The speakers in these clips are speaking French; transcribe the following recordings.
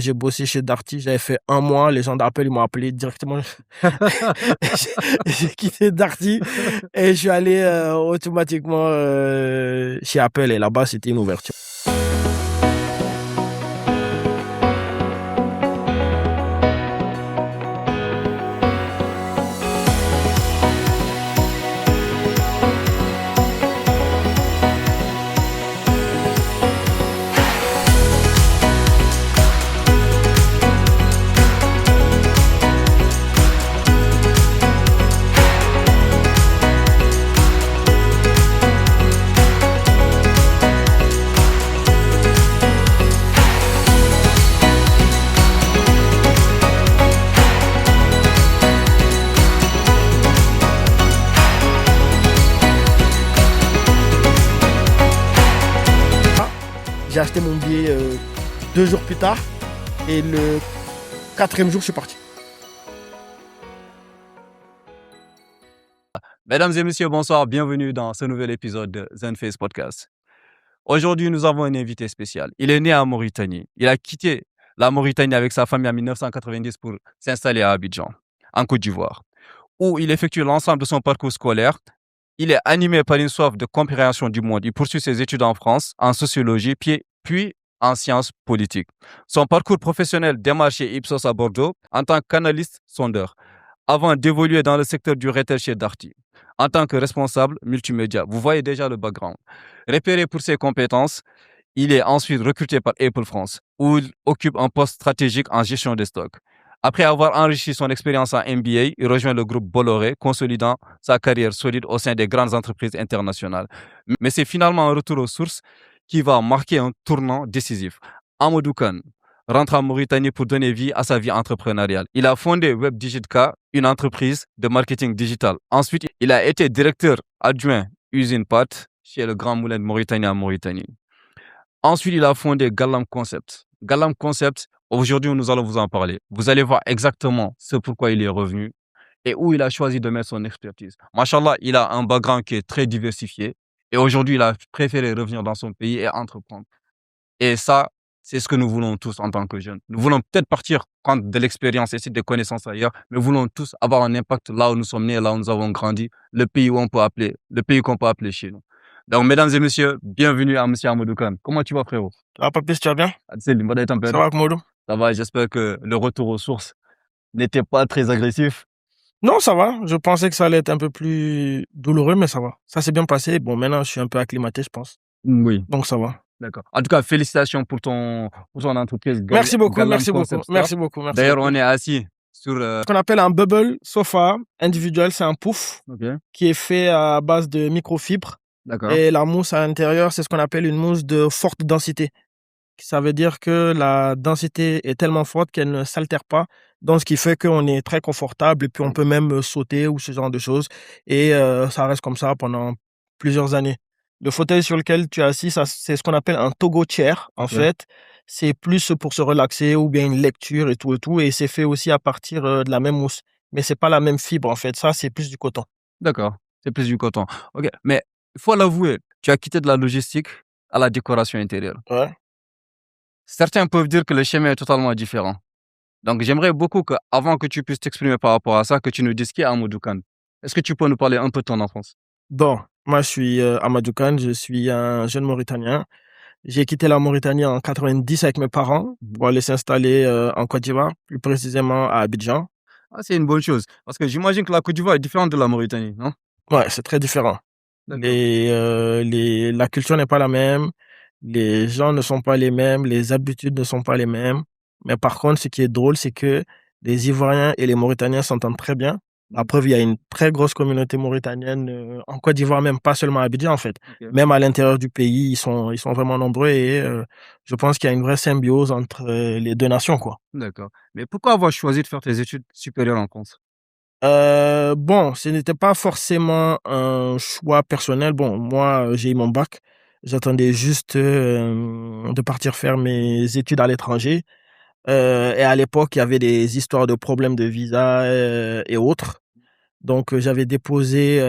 J'ai bossé chez Darty, j'avais fait 1 mois. Les gens d'Apple, ils m'ont appelé directement. J'ai quitté Darty et je suis allé automatiquement chez Apple. Et là-bas, c'était une ouverture. J'ai acheté mon billet 2 jours plus tard et le 4e jour, je suis parti. Mesdames et messieurs, bonsoir. Bienvenue dans ce nouvel épisode de Zenface Podcast. Aujourd'hui, nous avons un invité spécial. Il est né en Mauritanie. Il a quitté la Mauritanie avec sa famille en 1990 pour s'installer à Abidjan, en Côte d'Ivoire, où il effectue l'ensemble de son parcours scolaire. Il est animé par une soif de compréhension du monde. Il poursuit ses études en France, en sociologie, puis en sciences politiques. Son parcours professionnel démarre chez Ipsos à Bordeaux en tant qu'analyste sondeur, avant d'évoluer dans le secteur du retail chez Darty, en tant que responsable multimédia. Vous voyez déjà le background. Repéré pour ses compétences, il est ensuite recruté par Apple France, où il occupe un poste stratégique en gestion des stocks. Après avoir enrichi son expérience en MBA, il rejoint le groupe Bolloré, consolidant sa carrière solide au sein des grandes entreprises internationales. Mais c'est finalement un retour aux sources qui va marquer un tournant décisif. Amadou Kane rentre en Mauritanie pour donner vie à sa vie entrepreneuriale. Il a fondé WebDigitK, une entreprise de marketing digital. Ensuite, il a été directeur adjoint usine pâte chez le Grand Moulin de Mauritanie en Mauritanie. Ensuite, il a fondé Galam Concept. Galam Concept, aujourd'hui, nous allons vous en parler. Vous allez voir exactement ce pourquoi il est revenu et où il a choisi de mettre son expertise. Machallah, il a un background qui est très diversifié et aujourd'hui, il a préféré revenir dans son pays et entreprendre. Et ça, c'est ce que nous voulons tous en tant que jeunes. Nous voulons peut-être partir prendre de l'expérience et des connaissances ailleurs, mais nous voulons tous avoir un impact là où nous sommes nés, là où nous avons grandi, le pays qu'on peut appeler chez nous. Donc, mesdames et messieurs, bienvenue à Monsieur Amadou Kane. Comment tu vas, frérot? Ça va, Papis, tu vas bien? C'est le mode Ça va, Modo? Ça va, j'espère que le retour aux sources n'était pas très agressif. Non, ça va. Je pensais que ça allait être un peu plus douloureux, mais ça va. Ça s'est bien passé. Bon, maintenant, je suis un peu acclimaté, je pense. Oui. Donc, ça va. D'accord. En tout cas, félicitations pour ton entreprise. Merci beaucoup, Galam merci beaucoup, Concept Store. merci beaucoup, merci D'ailleurs, beaucoup. on est assis sur... Ce qu'on appelle un bubble sofa individuel, c'est un pouf Ok, qui est fait à base de microfibres. d'accord. Et la mousse à l'intérieur, c'est ce qu'on appelle une mousse de forte densité. Ça veut dire que la densité est tellement forte qu'elle ne s'altère pas. Donc, ce qui fait qu'on est très confortable et puis on peut même sauter ou ce genre de choses. Et ça reste comme ça pendant plusieurs années. Le fauteuil sur lequel tu es assis, ça, c'est ce qu'on appelle un togo chair. En fait, c'est plus pour se relaxer ou bien une lecture et tout et tout. Et c'est fait aussi à partir de la même mousse. Mais c'est pas la même fibre, en fait. Ça, c'est plus du coton. D'accord, c'est plus du coton. Ok, mais il faut l'avouer, tu as quitté de la logistique à la décoration intérieure. Ouais. Certains peuvent dire que le chemin est totalement différent. Donc, j'aimerais beaucoup que, avant que tu puisses t'exprimer par rapport à ça, que tu nous dises qui est Amadou Kane. Est-ce que tu peux nous parler un peu de ton enfance? Bon, moi, je suis Amadou Kane. Je suis un jeune Mauritanien. J'ai quitté la Mauritanie en 90 avec mes parents pour aller s'installer en Côte d'Ivoire, plus précisément à Abidjan. Ah, c'est une bonne chose. Parce que j'imagine que la Côte d'Ivoire est différente de la Mauritanie, non? Ouais, c'est très différent. D'accord. La culture n'est pas la même, les gens ne sont pas les mêmes, les habitudes ne sont pas les mêmes. Mais par contre, ce qui est drôle, c'est que les Ivoiriens et les Mauritaniens s'entendent très bien. La preuve, il y a une très grosse communauté mauritanienne en Côte d'Ivoire, même pas seulement à Abidjan, en fait. Ok. Même à l'intérieur du pays, ils sont vraiment nombreux et je pense qu'il y a une vraie symbiose entre les deux nations, quoi. D'accord. Mais pourquoi avoir choisi de faire tes études supérieures en France? Bon, ce n'était pas forcément un choix personnel. Bon, moi, j'ai eu mon bac. J'attendais juste de partir faire mes études à l'étranger. Et à l'époque, il y avait des histoires de problèmes de visa et autres. Donc, j'avais déposé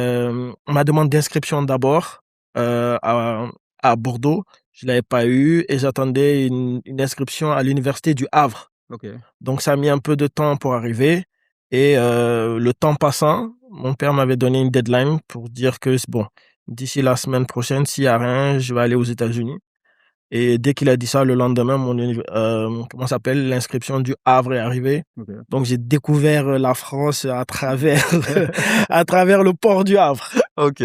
ma demande d'inscription d'abord à Bordeaux. Je l'avais pas eu et j'attendais une inscription à l'université du Havre. OK. Donc ça a mis un peu de temps pour arriver et le temps passant, mon père m'avait donné une deadline pour dire que c'est bon, d'ici la semaine prochaine, s'il y a rien, je vais aller aux États-Unis. Et dès qu'il a dit ça, le lendemain, comment ça s'appelle, l'inscription du Havre est arrivée. OK. Donc j'ai découvert la France à travers à travers le port du Havre. OK,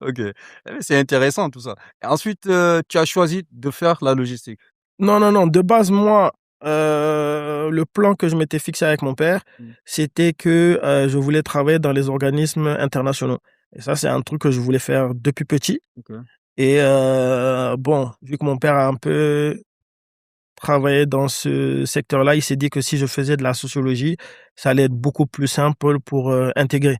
OK. Eh beh, c'est intéressant tout ça. Et ensuite, tu as choisi de faire la logistique? Non, non, non, de base, moi, le plan que je m'étais fixé avec mon père, Mmh. c'était que, je voulais travailler dans les organismes internationaux et ça, c'est un truc que je voulais faire depuis petit OK. et bon, vu que mon père a un peu travaillé dans ce secteur-là, il s'est dit que si je faisais de la sociologie, ça allait être beaucoup plus simple pour, intégrer.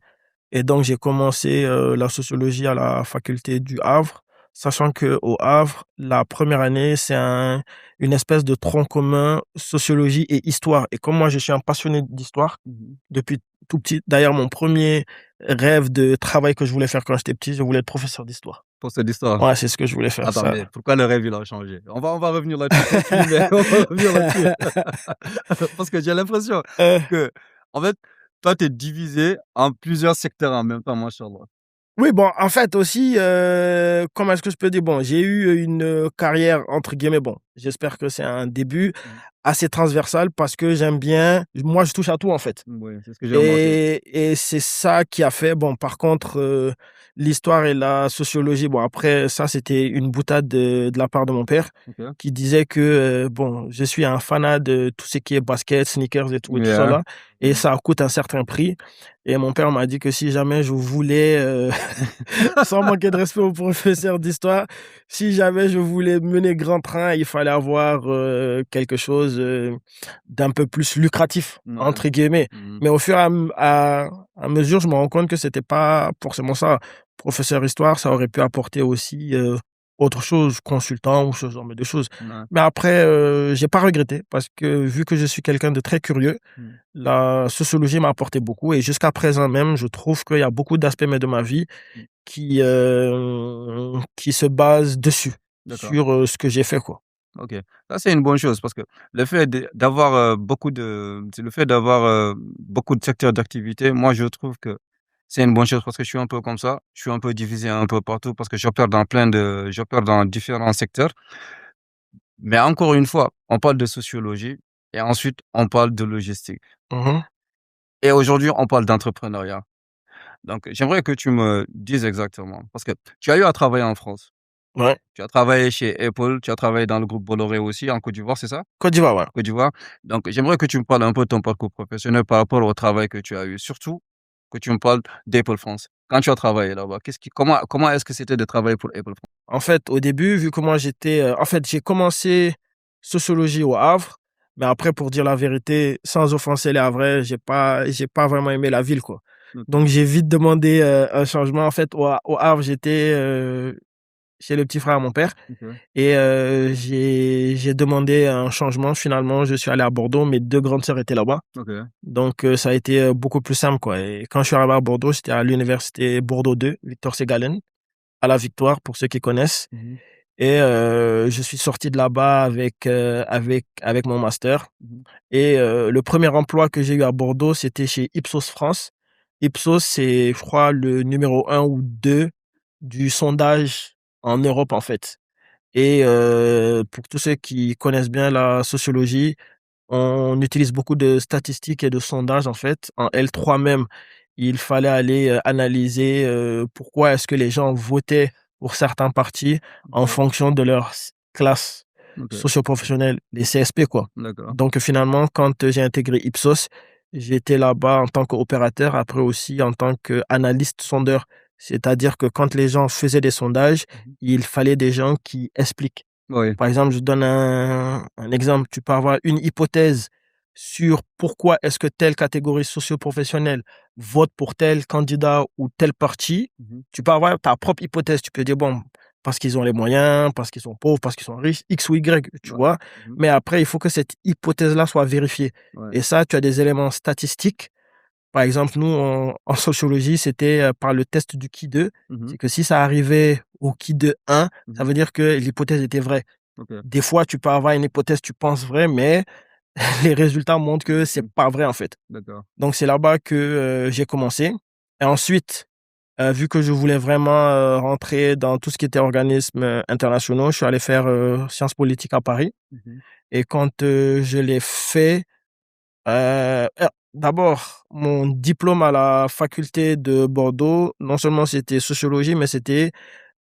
Et donc j'ai commencé, la sociologie à la faculté du Havre, sachant qu'au Havre, la première année, c'est une espèce de tronc commun sociologie et histoire. Et comme moi, je suis un passionné d'histoire Mmh. depuis tout petit. D'ailleurs, mon premier rêve de travail que je voulais faire quand j'étais petit, je voulais être professeur d'histoire. Pour cette histoire. Ouais, c'est ce que je voulais faire, Attends, ça. mais pourquoi le rêve, il a changé? On va revenir là-dessus, continue, mais on va revenir là-dessus. Parce que j'ai l'impression Heu que, en fait, toi, tu es divisé en plusieurs secteurs en même temps, machallah. Oui, bon, en fait aussi, comment est-ce que je peux dire? Bon, j'ai eu une, carrière entre guillemets, bon, j'espère que c'est un début, Mmh. assez transversale parce que j'aime bien moi je touche à tout en fait Ouais, c'est ce que j'ai remarqué. et c'est ça qui a fait bon par contre, l'histoire et la sociologie, bon après ça c'était une boutade de la part de mon père OK. qui disait que, bon, je suis un fanat de tout ce qui est basket, sneakers et tout ça Yeah. là et Mmh. ça coûte un certain prix et mon père m'a dit que si jamais je voulais, sans manquer de respect aux professeurs d'histoire, si jamais je voulais mener grand train, il fallait avoir, quelque chose, d'un peu plus «lucratif» Ouais. entre guillemets. Mmh. Mais au fur et à mesure, je me rends compte que c'était pas forcément ça. Professeur d'histoire, ça aurait pu apporter aussi, autre chose, consultant ou ce genre de choses. Ouais. Mais après, j'ai pas regretté parce que vu que je suis quelqu'un de très curieux, Mmh. la sociologie m'a apporté beaucoup et jusqu'à présent même, je trouve qu'il y a beaucoup d'aspects de ma vie Mmh. qui se basent dessus, D'accord. sur, ce que j'ai fait, quoi. OK. Ça, c'est une bonne chose parce que le fait d'avoir, c'est le fait d'avoir, beaucoup de secteurs d'activité, moi, je trouve que c'est une bonne chose parce que je suis un peu comme ça. Je suis un peu divisé un peu partout parce que j'opère dans différents secteurs. Mais encore une fois, on parle de sociologie et ensuite on parle de logistique Mmh. et aujourd'hui, on parle d'entrepreneuriat. Donc j'aimerais que tu me dises exactement parce que tu as eu à travailler en France. Ouais. Tu as travaillé chez Apple, tu as travaillé dans le groupe Bolloré aussi en Côte d'Ivoire, c'est ça? Côte d'Ivoire, ouais. Côte d'Ivoire. Donc, j'aimerais que tu me parles un peu de ton parcours professionnel par rapport au travail que tu as eu. Surtout que tu me parles d'Apple France. Quand tu as travaillé là-bas, comment est-ce que c'était de travailler pour Apple France? En fait, au début, vu que moi j'étais, en fait, j'ai commencé sociologie au Havre, mais après pour dire la vérité, sans offenser les Havrais, j'ai pas vraiment aimé la ville, quoi. OK, Donc j'ai vite demandé, un changement. En fait, au Havre, j'étais, chez le petit frère à mon père OK, et j'ai demandé un changement. Finalement, je suis allé à Bordeaux, mes 2 grandes sœurs étaient là-bas. OK. Donc ça a été, beaucoup plus simple, quoi et quand je suis arrivé à Bordeaux, j'étais à l'université Bordeaux 2, Victor Ségalen, à la Victoire pour ceux qui connaissent Mmh. et je suis sorti de là-bas avec mon master Mmh. et le premier emploi que j'ai eu à Bordeaux, c'était chez Ipsos France. Ipsos, c'est je crois le numéro 1 ou 2 du sondage en Europe, en fait et pour tous ceux qui connaissent bien la sociologie, on utilise beaucoup de statistiques et de sondages, en fait. En L3 même, il fallait aller, analyser, pourquoi est-ce que les gens votaient pour certains partis en OK, fonction de leur classe OK, socio-professionnelle, les CSP, quoi. d'accord. Donc finalement, quand, j'ai intégré Ipsos, j'étais là-bas en tant qu'opérateur, après aussi en tant qu'analyste sondeur. C'est-à-dire que quand les gens faisaient des sondages, Mmh. il fallait des gens qui expliquent. Oui, Par exemple, je donne un exemple. Tu peux avoir une hypothèse sur pourquoi est-ce que telle catégorie socio-professionnelle vote pour tel candidat ou tel parti. mmh, Tu peux avoir ta propre hypothèse. Tu peux dire, bon, parce qu'ils ont les moyens, parce qu'ils sont pauvres, parce qu'ils sont riches, X ou Y, tu ouais, vois. mmh, Mais après, il faut que cette hypothèse-là soit vérifiée. ouais, Et ça, tu as des éléments statistiques Par exemple, nous, en sociologie, c'était par le test du qui 2. Mhm, C'est que si ça arrivait au qui 2 1, ça mhm. veut dire que l'hypothèse était vraie. Ok. Des fois, tu peux avoir une hypothèse, tu penses vraie, mais les résultats montrent que c'est Mhm. pas vrai, en fait. D'accord. Donc, c'est là-bas que j'ai commencé. Et ensuite, vu que je voulais vraiment rentrer dans tout ce qui était organismes internationaux, je suis allé faire sciences politiques à Paris. Mhm, Et quand je l'ai fait, d'abord, mon diplôme à la faculté de Bordeaux, non seulement c'était sociologie, mais c'était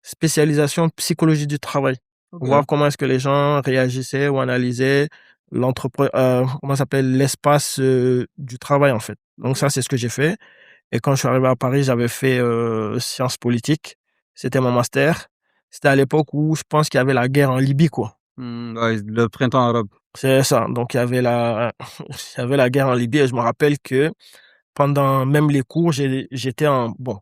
spécialisation psychologie du travail. ok. Voir comment est-ce que les gens réagissaient ou analysaient comment ça s'appelle, l'espace du travail, en fait. Donc Ok. ça, c'est ce que j'ai fait. Et quand je suis arrivé à Paris, j'avais fait sciences politiques. C'était mon master. C'était à l'époque où je pense qu'il y avait la guerre en Libye, quoi. Ouais, le printemps arabe. C'est ça. Donc, il y avait il y avait la guerre en Libye et je me rappelle que pendant même les cours, j'étais bon,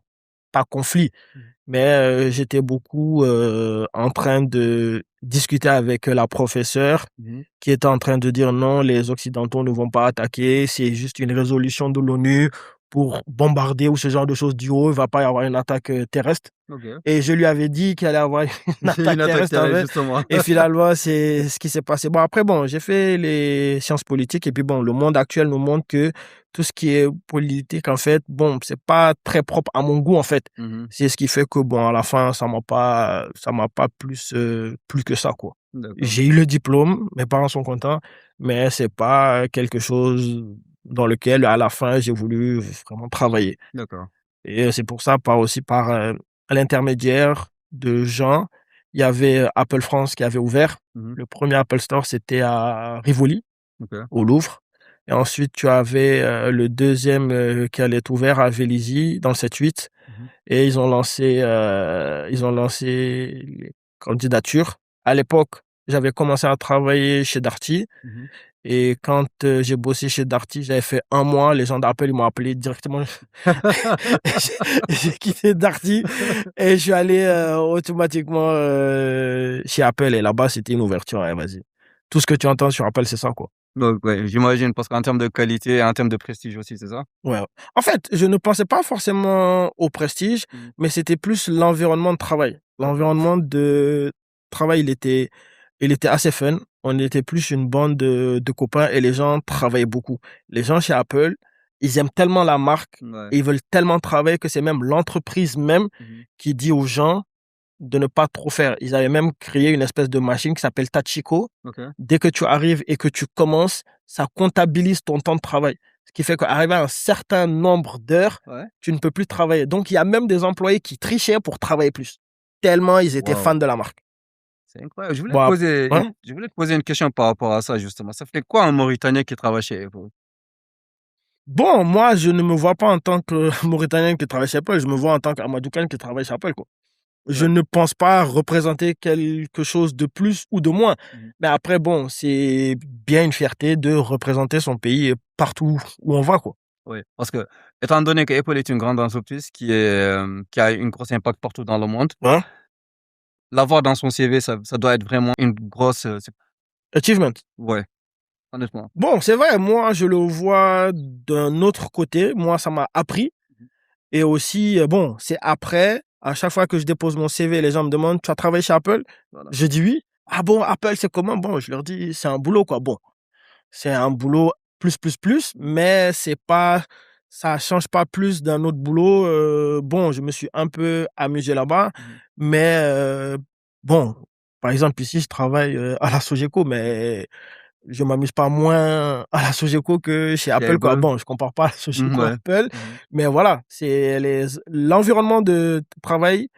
pas conflit, Mhm, mais j'étais beaucoup en train de discuter avec la professeure mhm. qui était en train de dire non, les Occidentaux ne vont pas attaquer, c'est juste une résolution de l'ONU pour bombarder ou ce genre de choses du haut, il va pas y avoir une attaque terrestre. Ok. Et je lui avais dit qu'il allait avoir une attaque Une attaque terrestre en terrestre, fait. justement. Et finalement, c'est ce qui s'est passé. Bon, après, bon, j'ai fait les sciences politiques. Et puis, bon, le monde actuel nous montre que tout ce qui est politique, en fait, bon, c'est pas très propre à mon goût, en fait. Mhm. C'est ce qui fait que, bon, à la fin, ça m'a pas plus que ça, quoi. D'accord. J'ai eu le diplôme, mes parents sont contents, mais c'est pas quelque chose dans lequel, à la fin, j'ai voulu vraiment travailler. D'accord. Et c'est pour ça, par à l'intermédiaire de gens, il y avait Apple France qui avait ouvert. Mhm. Le premier Apple Store, c'était à Rivoli, Ok. au Louvre. Et ensuite, tu avais le deuxième qui allait être ouvert à Vélizy, dans le 7-8. Mhm. Et ils ont lancé les candidatures. À l'époque, j'avais commencé à travailler chez Darty. Mhm. Et quand j'ai bossé chez Darty, j'avais fait un mois. Les gens d'Apple, ils m'ont appelé directement. J'ai quitté Darty et je suis allé automatiquement chez Apple. Et là-bas, c'était une ouverture. Ouais, vas-y. Tout ce que tu entends sur Apple, c'est ça, quoi. Donc, ouais, j'imagine, parce qu'en termes de qualité et en termes de prestige aussi, c'est ça? Ouais. En fait, je ne pensais pas forcément au prestige, Mhm. mais c'était plus l'environnement de travail. D'accord. L'environnement de travail, il était assez fun. On était plus une bande de copains et les gens travaillaient beaucoup. Les gens chez Apple, ils aiment tellement la marque Ouais. et ils veulent tellement travailler que c'est même l'entreprise même Mhm. qui dit aux gens de ne pas trop faire. Ils avaient même créé une espèce de machine qui s'appelle Tachiko. Ok. Dès que tu arrives et que tu commences, ça comptabilise ton temps de travail. Ce qui fait qu'arrivé à un certain nombre d'heures, Ouais. tu ne peux plus travailler. Donc, il y a même des employés qui trichaient pour travailler plus. Tellement ils étaient fans Waouh. de la marque. C'est incroyable. Bon, hein. Je voulais te poser une question par rapport à ça, justement. Ça fait quoi un Mauritanien qui travaille chez Apple? Bon, moi, je ne me vois pas en tant que Mauritanien qui travaille chez Apple. Je me vois en tant qu'Amadoukan qui travaille chez Apple, quoi. Je Ouais. ne pense pas représenter quelque chose de plus ou de moins. Mhm. Mais après, bon, c'est bien une fierté de représenter son pays partout où on va, quoi. Oui, parce que, étant donné que Apple est une grande entreprise qui a une grosse impact partout dans le monde, Hein? l'avoir dans son CV, ça doit être vraiment une grosse, Achievement. ouais, honnêtement. Bon, c'est vrai, moi, je le vois d'un autre côté. Moi, ça m'a appris. Mhm. Et aussi, bon, c'est après, à chaque fois que je dépose mon CV, les gens me demandent, tu as travaillé chez Apple? Voilà. Je dis oui. Ah bon, Apple, c'est comment? Bon, je leur dis, c'est un boulot, quoi. Bon, c'est un boulot plus, mais c'est pas, ça change pas plus d'un autre boulot. Bon, je me suis un peu amusé là-bas, Mhm. mais bon, par exemple, ici, je travaille à la Sogeco, mais je m'amuse pas moins à la Sogeco que chez Chez Apple, quoi. Apple? Bon, je compare pas la Mhm, Sogeco à ouais. Apple, Mhm. mais voilà, c'est l'environnement de travail,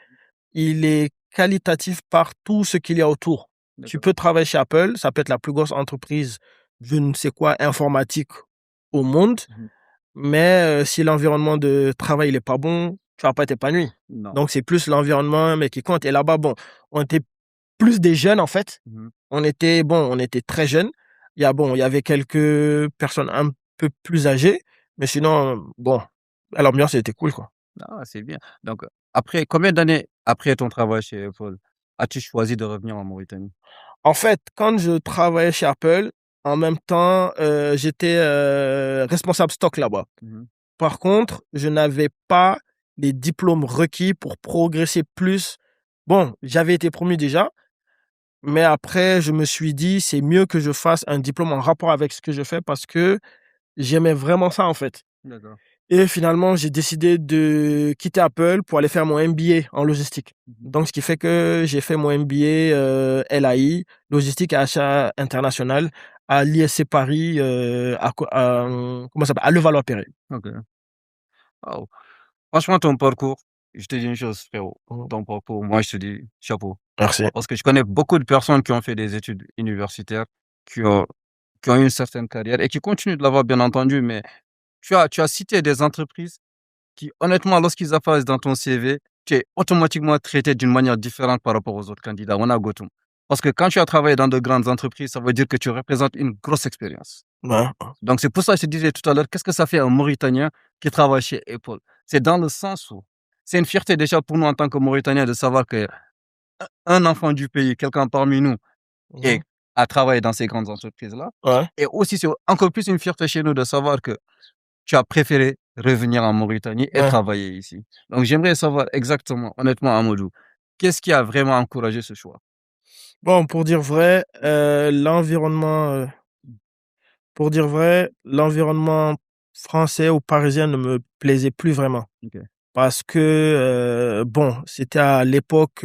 il est qualitatif par tout ce qu'il y a autour. Tu D'accord. peux travailler chez Apple, ça peut être la plus grosse entreprise, je ne sais quoi, informatique au monde, Mhm. mais si l'environnement de travail il est pas bon, tu vas pas être épanoui. Non. Donc c'est plus l'environnement mais qui compte. Et là-bas, bon, on était plus des jeunes en fait. Mhm. On était très jeunes. Il y avait quelques personnes un peu plus âgées, mais sinon, bon, l'ambiance était cool, quoi. Ah, c'est bien. Donc, après combien d'années après ton travail chez Apple, as-tu choisi de revenir en Mauritanie? En fait, quand je travaillais chez Apple, en même temps, j'étais responsable stock là-bas. Mhm. Par contre, je n'avais pas les diplômes requis pour progresser plus. Bon, j'avais été promu déjà, mais après, je me suis dit, c'est mieux que je fasse un diplôme en rapport avec ce que je fais parce que j'aimais vraiment ça, en fait. D'accord. Et finalement, j'ai décidé de quitter Apple pour aller faire mon MBA en logistique. Donc, ce qui fait que j'ai fait mon MBA LAI, logistique et achat international, à l'ISC Paris, comment ça s'appelle, à Levallois-Perret. Ok. Waouh. Franchement, ton parcours, je te dis une chose, frérot. Mhm. Ton parcours, moi, je te dis chapeau. Merci. Parce que je connais beaucoup de personnes qui ont fait des études universitaires, qui ont, qui ont eu une certaine carrière et qui continuent de l'avoir, bien entendu. Mais tu as cité des entreprises qui, honnêtement, lorsqu'ils apparaissent dans ton CV, tu es automatiquement traité d'une manière différente par rapport aux autres candidats. On a Gotum. Parce que quand tu as travaillé dans de grandes entreprises, ça veut dire que tu représentes une grosse expérience. Ouais. Donc, c'est pour ça que je te disais tout à l'heure, qu'est-ce que ça fait un Mauritanien qui travaille chez Apple? C'est dans le sens où c'est une fierté déjà pour nous en tant que Mauritaniens de savoir que un enfant du pays, quelqu'un parmi nous, Mhm. et a travaillé dans ces grandes entreprises-là. Ouais. Et aussi, c'est encore plus une fierté chez nous de savoir que tu as préféré revenir en Mauritanie et Ouais. travailler ici. Donc, j'aimerais savoir exactement, honnêtement, Amadou, qu'est-ce qui a vraiment encouragé ce choix? Bon, pour dire vrai, l'environnement français ou parisien ne me plaisait plus vraiment. Ok. Parce que, bon, c'était à l'époque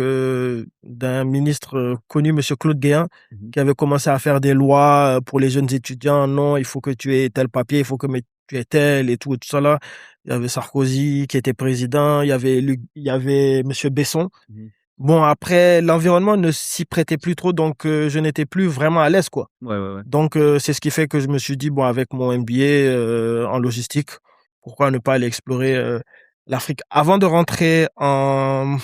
d'un ministre connu, Monsieur Claude Guéant, Mhm. qui avait commencé à faire des lois pour les jeunes étudiants. Non, il faut que tu aies tel papier, il faut que tu aies tel et tout ça là. Il y avait Sarkozy qui était président, il y avait Monsieur Besson. Mhm. Bon, après, l'environnement ne s'y prêtait plus trop, donc je n'étais plus vraiment à l'aise, quoi. Ouais, ouais, ouais. Donc, c'est ce qui fait que je me suis dit, bon, avec mon MBA en logistique, pourquoi ne pas aller explorer l'Afrique? Avant de rentrer en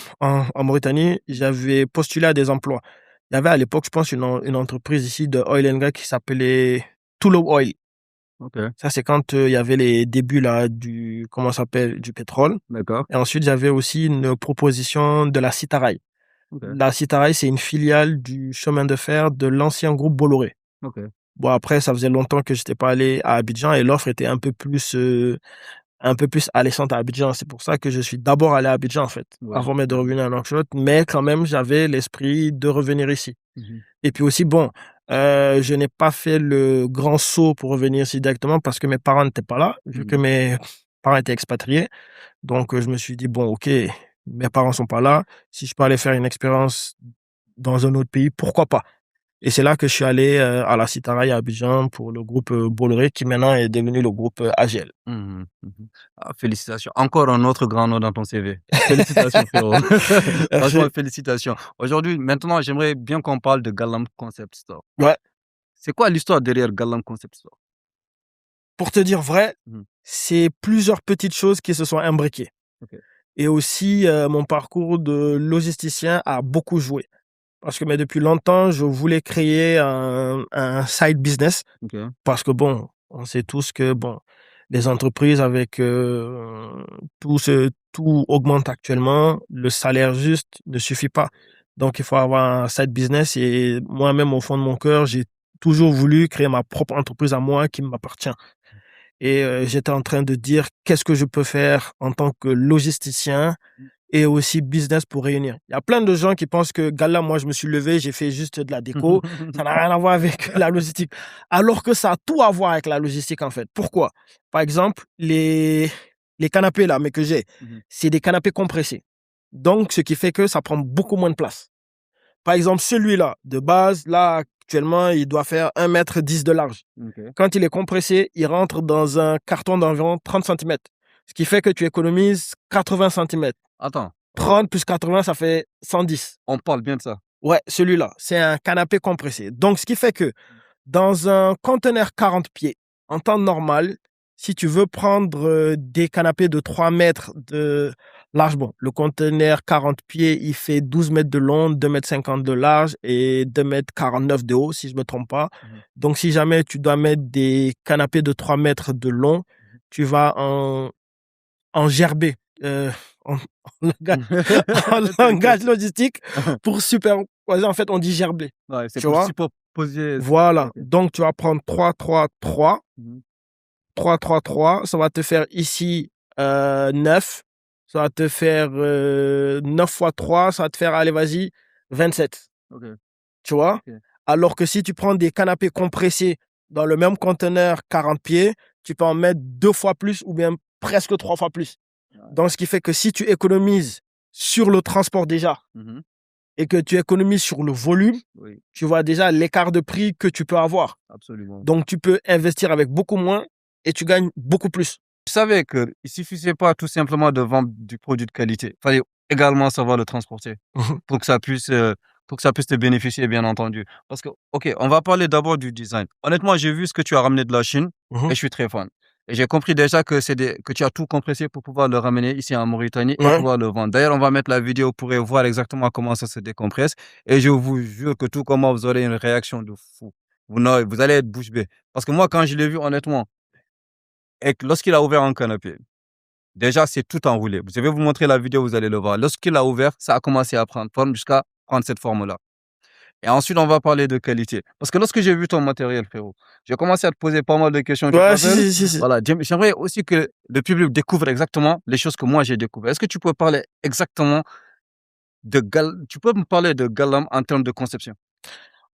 Mauritanie, j'avais postulé à des emplois. Il y avait à l'époque, je pense, une entreprise ici de oil and gas qui s'appelait Tullow Oil. Ok, Ça, c'est quand il y avait les débuts là, comment ça s'appelle, du pétrole. d'accord. Et ensuite, j'avais aussi une proposition de la Citarail. Ok, La Citarail, c'est une filiale du chemin de fer de l'ancien groupe Bolloré. ok. Bon, après, ça faisait longtemps que j'étais pas allé à Abidjan et l'offre était un peu plus alléchante à Abidjan. C'est pour ça que je suis d'abord allé à Abidjan, en fait, Ouais. avant même de revenir à Nouakchott. Mais quand même, j'avais l'esprit de revenir ici. Mhm. Et puis aussi, bon, je n'ai pas fait le grand saut pour revenir ici directement parce que mes parents n'étaient pas là, vu que Mhm. mes parents étaient expatriés. Donc, je me suis dit, bon, OK, mes parents sont pas là. Si je peux aller faire une expérience dans un autre pays, pourquoi pas? Et c'est là que je suis allé à la Citarail à Abidjan pour le groupe Bolloré qui maintenant est devenu le groupe AGL. Mhm. Mhm. Ah, félicitations. Encore un autre grand nom dans ton CV. Félicitations, frérot. Franchement, Merci. félicitations. Aujourd'hui, maintenant, j'aimerais bien qu'on parle de Galam Concept Store. Ouais. C'est quoi l'histoire derrière Galam Concept Store? Pour te dire vrai, Mhm. c'est plusieurs petites choses qui se sont imbriquées. Ok, Et aussi, mon parcours de logisticien a beaucoup joué. Parce que mais depuis longtemps, je voulais créer un side business. ok. Parce que bon, on sait tous que bon, les entreprises avec tout augmente actuellement, le salaire juste ne suffit pas. Donc il faut avoir un side business et moi-même au fond de mon cœur, j'ai toujours voulu créer ma propre entreprise à moi qui m'appartient. Et j'étais en train de dire qu'est-ce que je peux faire en tant que logisticien et aussi business pour réunir. Il y a plein de gens qui pensent que Gala, moi je me suis levé, j'ai fait juste de la déco, ça n'a rien à voir avec la logistique. Alors que ça a tout à voir avec la logistique en fait. Pourquoi? Par exemple, les canapés là, mais que j'ai, Mhm. c'est des canapés compressés. Donc, ce qui fait que ça prend beaucoup moins de place. Par exemple, celui-là, de base, là, actuellement, il doit faire 1,10 m de large. Ok. Quand il est compressé, il rentre dans un carton d'environ 30 centimètres. Ce qui fait que tu économises 80 centimètres. Attends, 30 plus 80, ça fait 110. on parle bien de ça. Ouais, celui-là, c'est un canapé compressé. Donc, ce qui fait que dans un conteneur 40 pieds, en temps normal, si tu veux prendre des canapés de 3 mètres de large, bon, le conteneur 40 pieds, il fait 12 mètres de long, 2,50 m de large et 2,49 m de haut, si je ne me trompe pas. Mhm. Donc, si jamais tu dois mettre des canapés de 3 mètres de long, tu vas en gerber, en, en langage, en langage T'inquiète. logistique, pour superposer, en fait, on dit gerber. Ouais, c'est Tu pour vois? superposer. Voilà. Ok. Donc, tu vas prendre 3, 3, 3. Mhm. 3, 3, 3, ça va te faire ici 9. Ça va te faire 9 fois 3, ça va te faire, allez, vas-y, 27. Ok. Tu vois? Ok. Alors que si tu prends des canapés compressés dans le même conteneur 40 pieds, tu peux en mettre 2 fois plus ou bien presque 3 fois plus. Ouais. Donc, ce qui fait que si tu économises sur le transport déjà Mhm. et que tu économises sur le volume, Oui, tu vois déjà l'écart de prix que tu peux avoir. absolument. Donc, tu peux investir avec beaucoup moins et tu gagnes beaucoup plus. Je savais qu'il ne suffisait pas tout simplement de vendre du produit de qualité. Il fallait également savoir le transporter pour que ça puisse te bénéficier, bien entendu. Parce que, OK, on va parler d'abord du design. Honnêtement, j'ai vu ce que tu as ramené de la Chine et je suis très fan. Et j'ai compris déjà que tu as tout compressé pour pouvoir le ramener ici en Mauritanie et Ouais. pouvoir le vendre. D'ailleurs, on va mettre la vidéo pour voir exactement comment ça se décompresse. Et je vous jure que tout comment vous aurez une réaction de fou. Vous allez être bouche bée. Parce que moi, quand je l'ai vu, honnêtement, et que lorsqu'il a ouvert un canapé, déjà, c'est tout enroulé. Je vais vous montrer la vidéo, vous allez le voir. Lorsqu'il a ouvert, ça a commencé à prendre forme jusqu'à prendre cette forme-là. Et ensuite, on va parler de qualité. Parce que lorsque j'ai vu ton matériel, frérot, j'ai commencé à te poser pas mal de questions, tu te Ouais, si, rappelles? si, si, si. Voilà, j'aimerais aussi que le public découvre exactement les choses que moi j'ai découvertes. Est-ce que tu peux parler exactement tu peux me parler de Galam en termes de conception?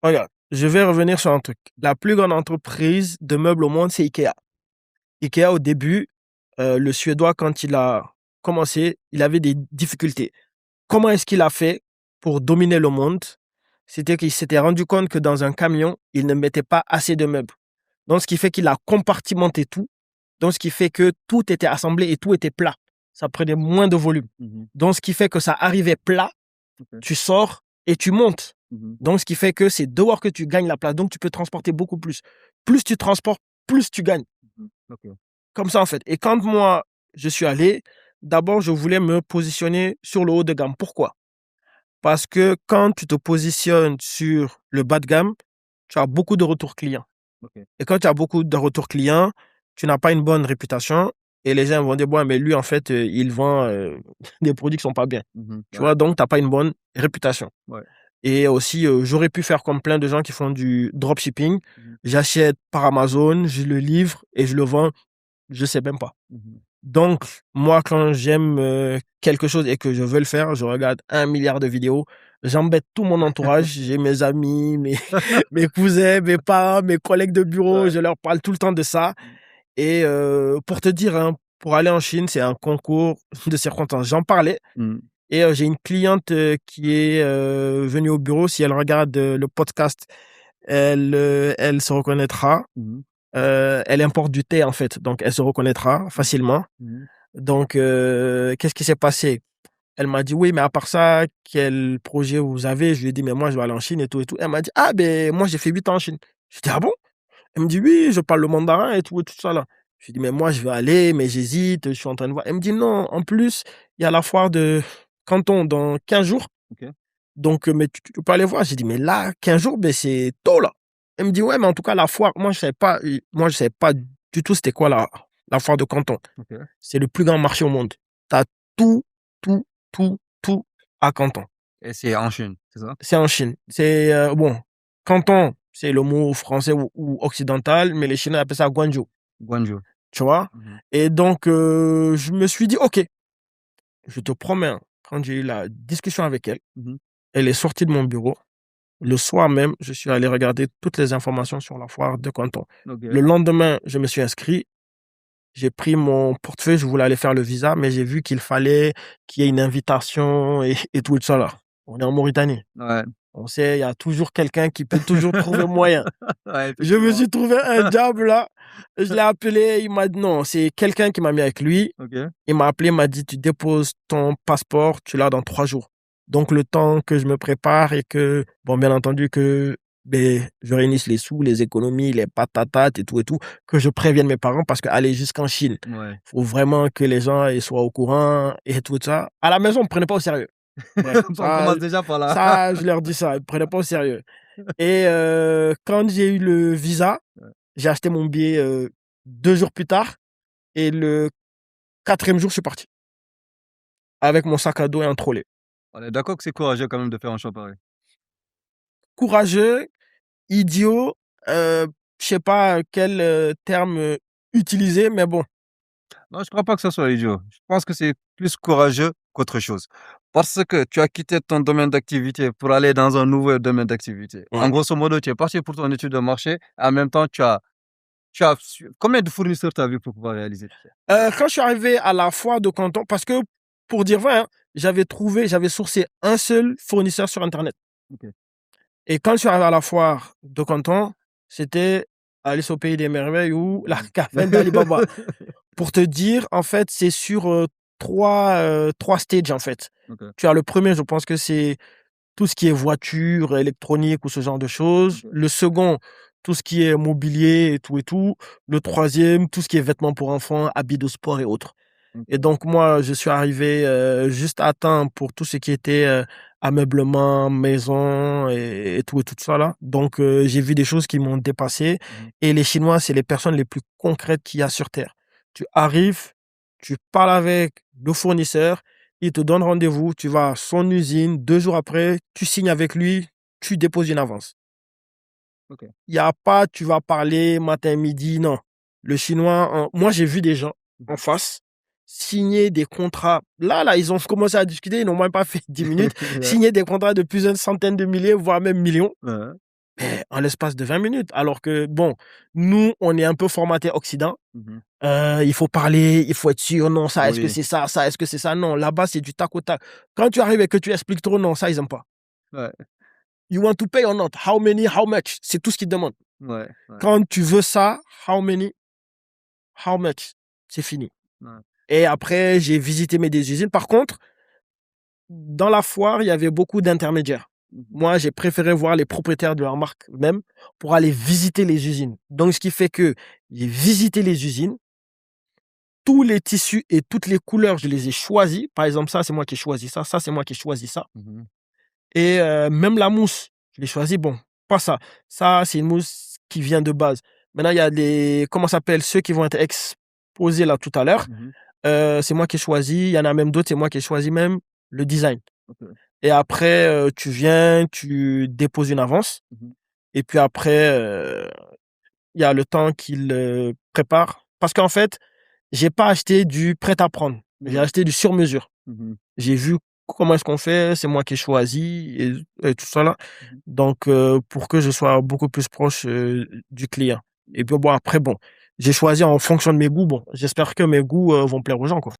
Regarde, je vais revenir sur un truc. La plus grande entreprise de meubles au monde, c'est Ikea. Ikea, au début, le Suédois, quand il a commencé, il avait des difficultés. Comment est-ce qu'il a fait pour dominer le monde? C'était qu'il s'était rendu compte que dans un camion, il ne mettait pas assez de meubles. Donc, ce qui fait qu'il a compartimenté tout. Donc, ce qui fait que tout était assemblé et tout était plat. Ça prenait moins de volume. Donc, ce qui fait que ça arrivait plat, Ok. tu sors et tu montes. Mhm. Donc, ce qui fait que c'est dehors que tu gagnes la place. Donc, tu peux transporter beaucoup plus. Plus tu transportes, plus tu gagnes. Ok. Comme ça, en fait. Et quand moi, je suis allé, d'abord, je voulais me positionner sur le haut de gamme. Pourquoi? Parce que quand tu te positionnes sur le bas de gamme, tu as beaucoup de retours clients. Ok. Et quand tu as beaucoup de retours clients, tu n'as pas une bonne réputation. Et les gens vont dire, bon, mais lui, en fait, il vend des produits qui ne sont pas bien. Mhm. Tu Ouais. vois, donc, tu n'as pas une bonne réputation. Ouais. Et aussi, j'aurais pu faire comme plein de gens qui font du dropshipping. Mhm. J'achète par Amazon, je le livre et je le vends, je ne sais même pas. Mhm. Donc, moi, quand j'aime quelque chose et que je veux le faire, je regarde 1 milliard de vidéos. J'embête tout mon entourage. J'ai mes amis, mes cousins, mes parents, mes collègues de bureau. Ouais. Je leur parle tout le temps de ça. Et pour te dire, hein, pour aller en Chine, c'est un concours de circonstances. J'en parlais. Mhm. Et j'ai une cliente qui est venue au bureau. Si elle regarde le podcast, elle se reconnaîtra. Mhm. Elle importe du thé, en fait. Donc, elle se reconnaîtra facilement. Mhm. Donc, qu'est-ce qui s'est passé? Elle m'a dit, oui, mais à part ça, quel projet vous avez? Je lui ai dit, mais moi, je vais aller en Chine et tout et tout. Elle m'a dit, ah, ben, moi, j'ai fait 8 ans en Chine. Je dis, ah bon? Elle me dit, oui, je parle le mandarin et tout ça là. Je lui ai dit, mais moi, je vais aller, mais j'hésite, je suis en train de voir. Elle me dit, non, en plus, il y a la foire de Canton dans 15 jours. Ok. Donc, mais tu peux aller voir. J'ai dit, mais là, 15 jours, ben, c'est tôt là. Elle me dit, ouais, mais en tout cas, la foire, moi, je savais pas du tout c'était quoi la foire de Canton. Ok. C'est le plus grand marché au monde. Tu as tout, tout, tout à Canton. Et c'est en Chine, c'est ça? C'est en Chine. C'est, bon, Canton, c'est le mot français ou occidental, mais les Chinois appellent ça Guangzhou, Guangzhou. tu vois. Mhm. Et donc, je me suis dit, OK, je te promets, hein, quand j'ai eu la discussion avec elle, Mhm. elle est sortie de mon bureau. Le soir même, je suis allé regarder toutes les informations sur la foire de Canton. Ok. Le lendemain, je me suis inscrit. J'ai pris mon portefeuille, je voulais aller faire le visa, mais j'ai vu qu'il fallait qu'il y ait une invitation et tout ça là. On est en Mauritanie. Ouais. On sait, il y a toujours quelqu'un qui peut toujours trouver moyen. Ouais, Je me effectivement. suis trouvé un job là. Je l'ai appelé, il m'a dit non, c'est quelqu'un qui m'a mis avec lui. Ok. Il m'a appelé, il m'a dit tu déposes ton passeport, tu l'as dans 3 jours. Donc le temps que je me prépare et que, bon, bien entendu que ben, je réunisse les sous, les économies, les patates et tout, que je prévienne mes parents parce qu'aller jusqu'en Chine, Ouais. faut vraiment que les gens ils soient au courant et tout ça. À la maison, on ne me prenait pas au sérieux. Bref, On commence déjà par là. ça, je leur dis ça, ils ne me prenaient pas au sérieux. Et quand j'ai eu le visa, Ouais. j'ai acheté mon billet 2 jours plus tard et le 4e jour, je suis parti avec mon sac à dos et un trolley. On est d'accord que c'est courageux quand même de faire un choix pareil. Courageux, idiot, je sais pas quel terme utiliser, mais bon. Non, je ne crois pas que ce soit idiot. Je pense que c'est plus courageux qu'autre chose. Parce que tu as quitté ton domaine d'activité pour aller dans un nouveau domaine d'activité. En Ouais. grosso modo, tu es parti pour ton étude de marché. En même temps, combien de fournisseurs tu as vu pour pouvoir réaliser tout ça? Quand je suis arrivé à la foire de Canton, parce que pour dire vrai, hein, j'avais sourcé un seul fournisseur sur internet. Ok. Et quand je suis arrivé à la foire de Canton, c'était Alice au pays des merveilles ou la caverne d'Alibaba. Pour te dire, en fait, c'est sur trois stages, en fait. Ok. Tu as le premier, je pense que c'est tout ce qui est voiture, électronique ou ce genre de choses. Ok. Le second, tout ce qui est mobilier et tout et tout. Le troisième, tout ce qui est vêtements pour enfants, habits de sport et autres. Et Ok. donc moi, je suis arrivé juste à temps pour tout ce qui était ameublement, maison et tout ça là. Donc j'ai vu des choses qui m'ont dépassé. Mhm. Et les Chinois, c'est les personnes les plus concrètes qu'il y a sur Terre. Tu arrives, tu parles avec le fournisseur, il te donne rendez-vous, tu vas à son usine, 2 jours après, tu signes avec lui, tu déposes une avance. Ok. Il n'y a pas, tu vas parler matin, midi, non. Le Chinois, moi j'ai vu des gens en face signer des contrats. Là, ils ont commencé à discuter, ils n'ont même pas fait 10 minutes, Ouais. signer des contrats de plusieurs centaines de milliers, voire même millions, Ouais. en l'espace de 20 minutes. Alors que, bon, nous, on est un peu formaté Occident. Mhm. Il faut parler, il faut être sûr, non, ça, est-ce que Oui. c'est ça, est-ce que c'est ça, non. Là-bas, c'est du tac au tac. Quand tu arrives et que tu expliques trop, non, ça, ils n'aiment pas. Ouais. You want to pay or not? How many, how much? C'est tout ce qu'ils demandent. Ouais. Ouais. Quand tu veux ça, how many, how much? C'est fini. Ouais. Et après, j'ai visité mes deux usines. Par contre, dans la foire, il y avait beaucoup d'intermédiaires. Mhm. Moi, j'ai préféré voir les propriétaires de leur marque même pour aller visiter les usines. Donc, ce qui fait que j'ai visité les usines, tous les tissus et toutes les couleurs, je les ai choisis. Par exemple, ça, c'est moi qui ai choisi ça. Ça, c'est moi qui ai choisi ça. Mhm. Et même la mousse, je l'ai choisie. Bon, pas ça. Ça, c'est une mousse qui vient de base. Maintenant, il y a les, comment ça s'appelle, ceux qui vont être exposés là tout à l'heure. Mhm. C'est moi qui ai choisi. Il y en a même d'autres, c'est moi qui ai choisi même le design. Ok. Et après, tu viens, tu déposes une avance. Mhm. Et puis après, il y a le temps qu'il prépare. Parce qu'en fait, j'ai pas acheté du prêt-à-prendre. J'ai Ouais. acheté du sur-mesure. Mhm. J'ai vu comment est-ce qu'on fait, c'est moi qui ai choisi et tout ça là. Mhm. Donc, pour que je sois beaucoup plus proche du client. Et puis bon, après, bon, j'ai choisi en fonction de mes goûts. Bon, j'espère que mes goûts vont plaire aux gens, quoi.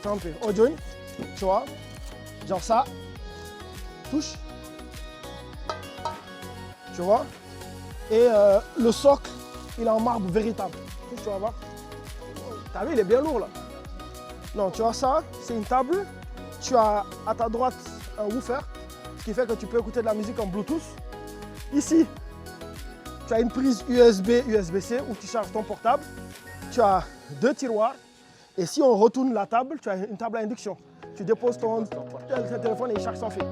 fais un peu. Audio, tu vois. Genre ça. Touche. Tu vois. Et le socle, il est en marbre véritable. Tu vas voir. T'as vu, il est bien lourd là. Non, tu vois ça, c'est une table. Tu as à ta droite un woofer, ce qui fait que tu peux écouter de la musique en Bluetooth. Ici, tu as une prise USB, USB-C où tu charges ton portable. Tu as 2 tiroirs. Et si on retourne la table, tu as une table à induction. Tu déposes ton téléphone et il charge sans fil.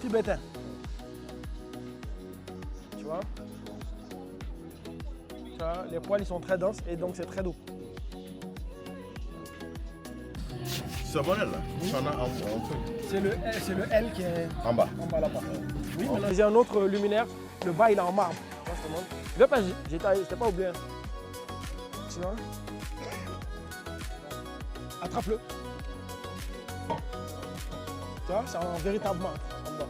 Tibétain. Tu vois? Ça, les poils ils sont très denses et donc c'est très doux. Ce modèle là, tu en as un peu. C'est le L qui est En bas. là-bas. Oui, maintenant j'ai un autre luminaire, le bas il est en marbre. Tu vois, je te montre. Le pas, je t'ai pas oublié. Tu vois? Attrape-le. Tu vois, c'est un véritable marbre en bas.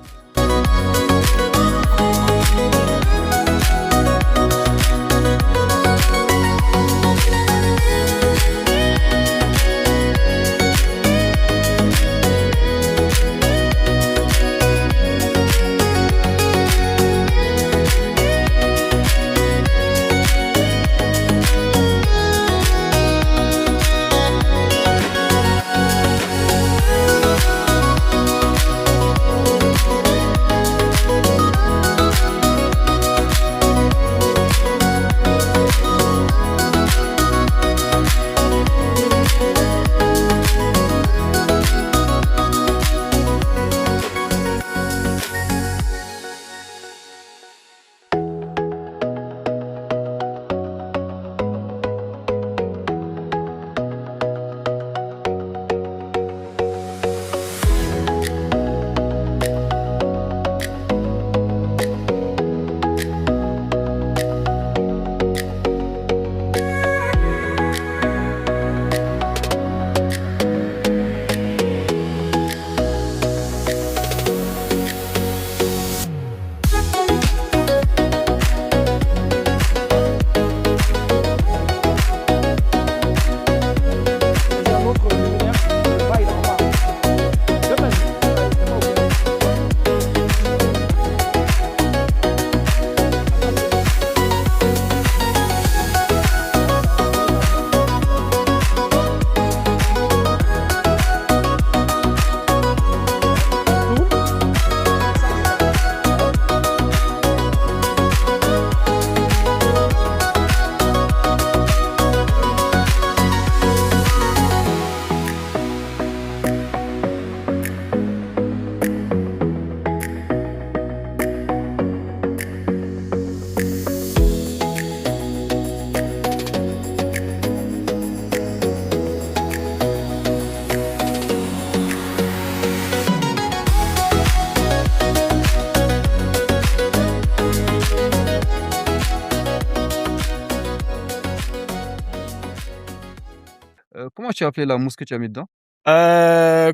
tu as appelé la mousse que tu as mis dedans?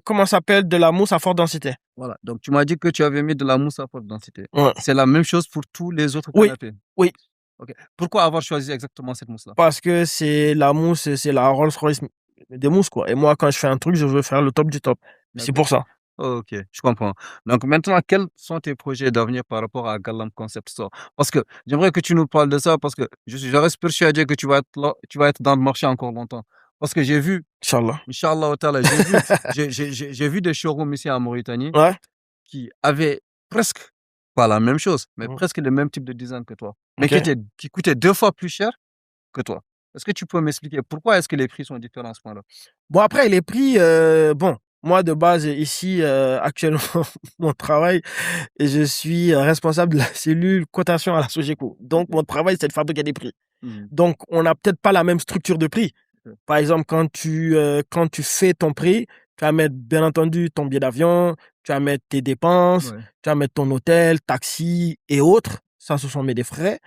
Comment ça s'appelle? De la mousse à forte densité. Voilà. Donc, tu m'as dit que tu avais mis de la mousse à forte densité. Ouais. C'est la même chose pour tous les autres Oui, canapés? oui. OK. Pourquoi avoir choisi exactement cette mousse-là? Parce que c'est la mousse, c'est la Rolls-Royce des mousses, quoi. Et moi, quand je fais un truc, je veux faire le top du top. C'est D'accord. pour ça. OK, je comprends. Donc maintenant, quels sont tes projets d'avenir par rapport à Galam Concept Store? Parce que j'aimerais que tu nous parles de ça parce que je reste persuadé que tu vas être là, tu vas être dans le marché encore longtemps. Parce que j'ai vu, Inch'Allah. Inch'Allah Ta'ala, j'ai vu des showrooms ici en Mauritanie Ouais. qui avaient presque, pas la même chose, mais Mhm. presque le même type de design que toi, mais Ok. qui coûtaient 2 fois plus cher que toi. Est-ce que tu peux m'expliquer pourquoi est-ce que les prix sont différents à ce point-là? Bon, après, les prix, bon, moi, de base, ici, actuellement, mon travail, et je suis responsable de la cellule cotation à la Sogeco. Donc, OK. mon travail, c'est de fabriquer des prix. Mmh. Donc, on n'a peut-être pas la même structure de prix. OK. Par exemple, quand tu fais ton prix, tu vas mettre, bien entendu, ton billet d'avion, tu vas mettre tes dépenses, Ouais. tu vas mettre ton hôtel, taxi et autres. Ça, ce sont mes des frais.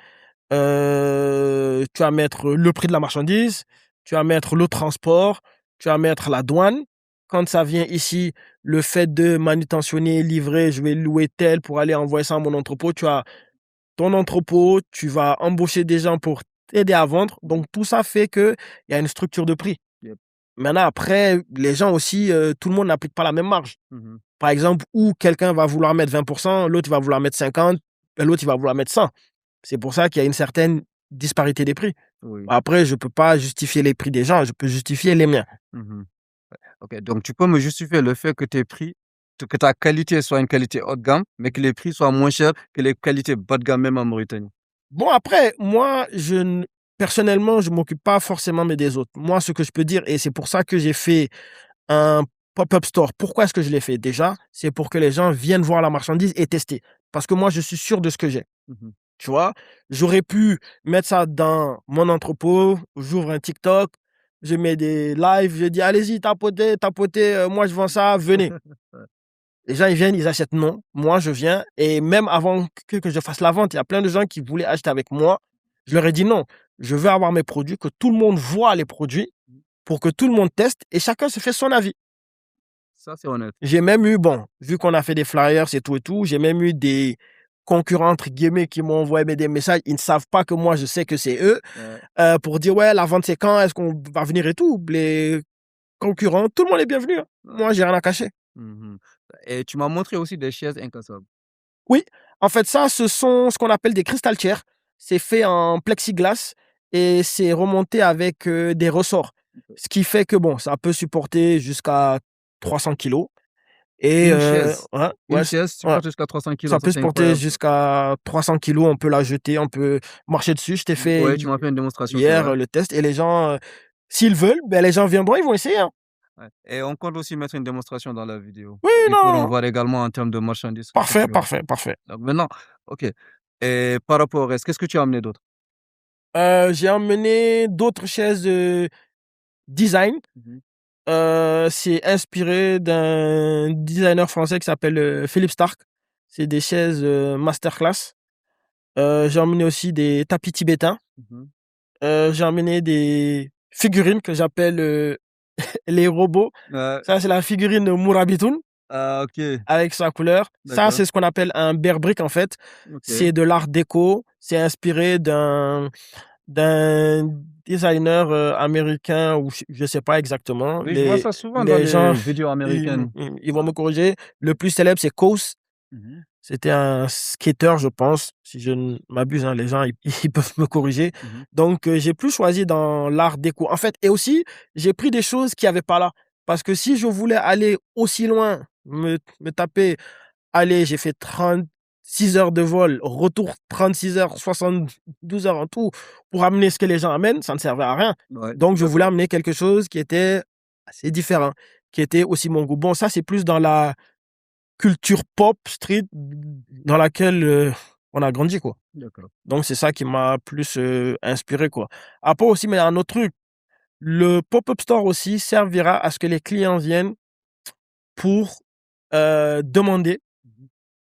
Tu vas mettre le prix de la marchandise, tu vas mettre le transport, tu vas mettre la douane. Quand ça vient ici, le fait de manutentionner, livrer, je vais louer tel pour aller envoyer ça à mon entrepôt. Tu as ton entrepôt, tu vas embaucher des gens pour t'aider à vendre. Donc, tout ça fait qu'il y a une structure de prix. Yep. Maintenant, après, les gens aussi, tout le monde n'applique pas la même marge. Mmh. Par exemple, où quelqu'un va vouloir mettre 20%, l'autre va vouloir mettre 50%, et l'autre il va vouloir mettre 100%. C'est pour ça qu'il y a une certaine disparité des prix. Oui. Après, je ne peux pas justifier les prix des gens, je peux justifier les miens. Mmh. OK, donc tu peux me justifier le fait que tes prix, que ta qualité soit une qualité haut de gamme, mais que les prix soient moins chers que les qualités bas de gamme même en Mauritanie? Bon, après, moi, personnellement, je ne m'occupe pas forcément des autres. Moi, ce que je peux dire, et c'est pour ça que j'ai fait un pop-up store. Pourquoi est-ce que je l'ai fait? Déjà, c'est pour que les gens viennent voir la marchandise et tester. Parce que moi, je suis sûr de ce que j'ai. Mmh. Tu vois, j'aurais pu mettre ça dans mon entrepôt, j'ouvre un TikTok, je mets des lives, je dis allez-y, tapotez, tapotez, moi je vends ça, venez. Ouais. Les gens ils viennent, ils achètent non. Moi je viens et même avant que je fasse la vente, il y a plein de gens qui voulaient acheter avec moi. Je leur ai dit non, je veux avoir mes produits, que tout le monde voit les produits pour que tout le monde teste et chacun se fait son avis. Ça, c'est honnête. J'ai même eu, bon, vu qu'on a fait des flyers et tout, j'ai même eu des concurrents, entre guillemets, qui m'ont envoyé des messages. Ils ne savent pas que moi, je sais que c'est eux, Ouais. pour dire, ouais, la vente, c'est quand? Est-ce qu'on va venir et tout? Les concurrents, tout le monde est bienvenu, hein. Moi, j'ai rien à cacher. Mmh. Et tu m'as montré aussi des chaises incassables. Oui, en fait, ça, ce sont ce qu'on appelle des crystal chairs. C'est fait en plexiglas et c'est remonté avec des ressorts. OK. Ce qui fait que, bon, ça peut supporter jusqu'à 300 kilos. Et Une chaise ouais, ouais, supporte jusqu'à 300 ça kilos, ça, peut c'est supporter incroyable ça. jusqu'à 300 kilos. On peut la jeter, on peut marcher dessus. Je t'ai fait Ouais, tu m'as fait une démonstration, c'est hier vrai. le test et les gens, s'ils veulent, ben, les gens viendront, ils vont essayer, hein. Ouais, et on compte aussi mettre une démonstration dans la vidéo. Oui, Ils pourront non, voir également en termes de marchandises ce que parfait, tu vends. parfait, parfait. Donc maintenant, OK, et par rapport au reste, qu'est-ce que tu as amené d'autre? J'ai emmené d'autres chaises design. Mmh. C'est inspiré d'un designer français qui s'appelle Philippe Stark. C'est des chaises masterclass. J'ai emmené aussi des tapis tibétains. Mmh. J'ai emmené des figurines que j'appelle les robots. Ça, c'est la figurine Mourabitoun Ah, OK, avec sa couleur. Ça, d'accord, c'est ce qu'on appelle un bear brick en fait. OK. C'est de l'art déco. C'est inspiré d'un designer américain ou je sais pas exactement. Oui, je vois ça souvent dans Les gens, les vidéos américaines. ils vont me corriger. Le plus célèbre, c'est Kous. Mmh. C'était un skater, je pense, si je ne m'abuse, hein, les gens, ils peuvent me corriger. Mmh. Donc, j'ai plus choisi dans l'art déco. En fait, et aussi, j'ai pris des choses qu'il n'y avait pas là. Parce que si je voulais aller aussi loin, me taper, allez, j'ai fait 36 heures de vol, retour 36 heures, 72 heures en tout, pour amener ce que les gens amènent, ça ne servait à rien. Ouais, Donc, je voulais d'accord. amener quelque chose qui était assez différent, qui était aussi mon goût. Bon, ça, c'est plus dans la culture pop, street, dans laquelle on a grandi, quoi. D'accord. Donc, c'est ça qui m'a plus inspiré, quoi. Après aussi, mais il y a un autre truc. Le pop-up store aussi servira à ce que les clients viennent pour demander Mmh.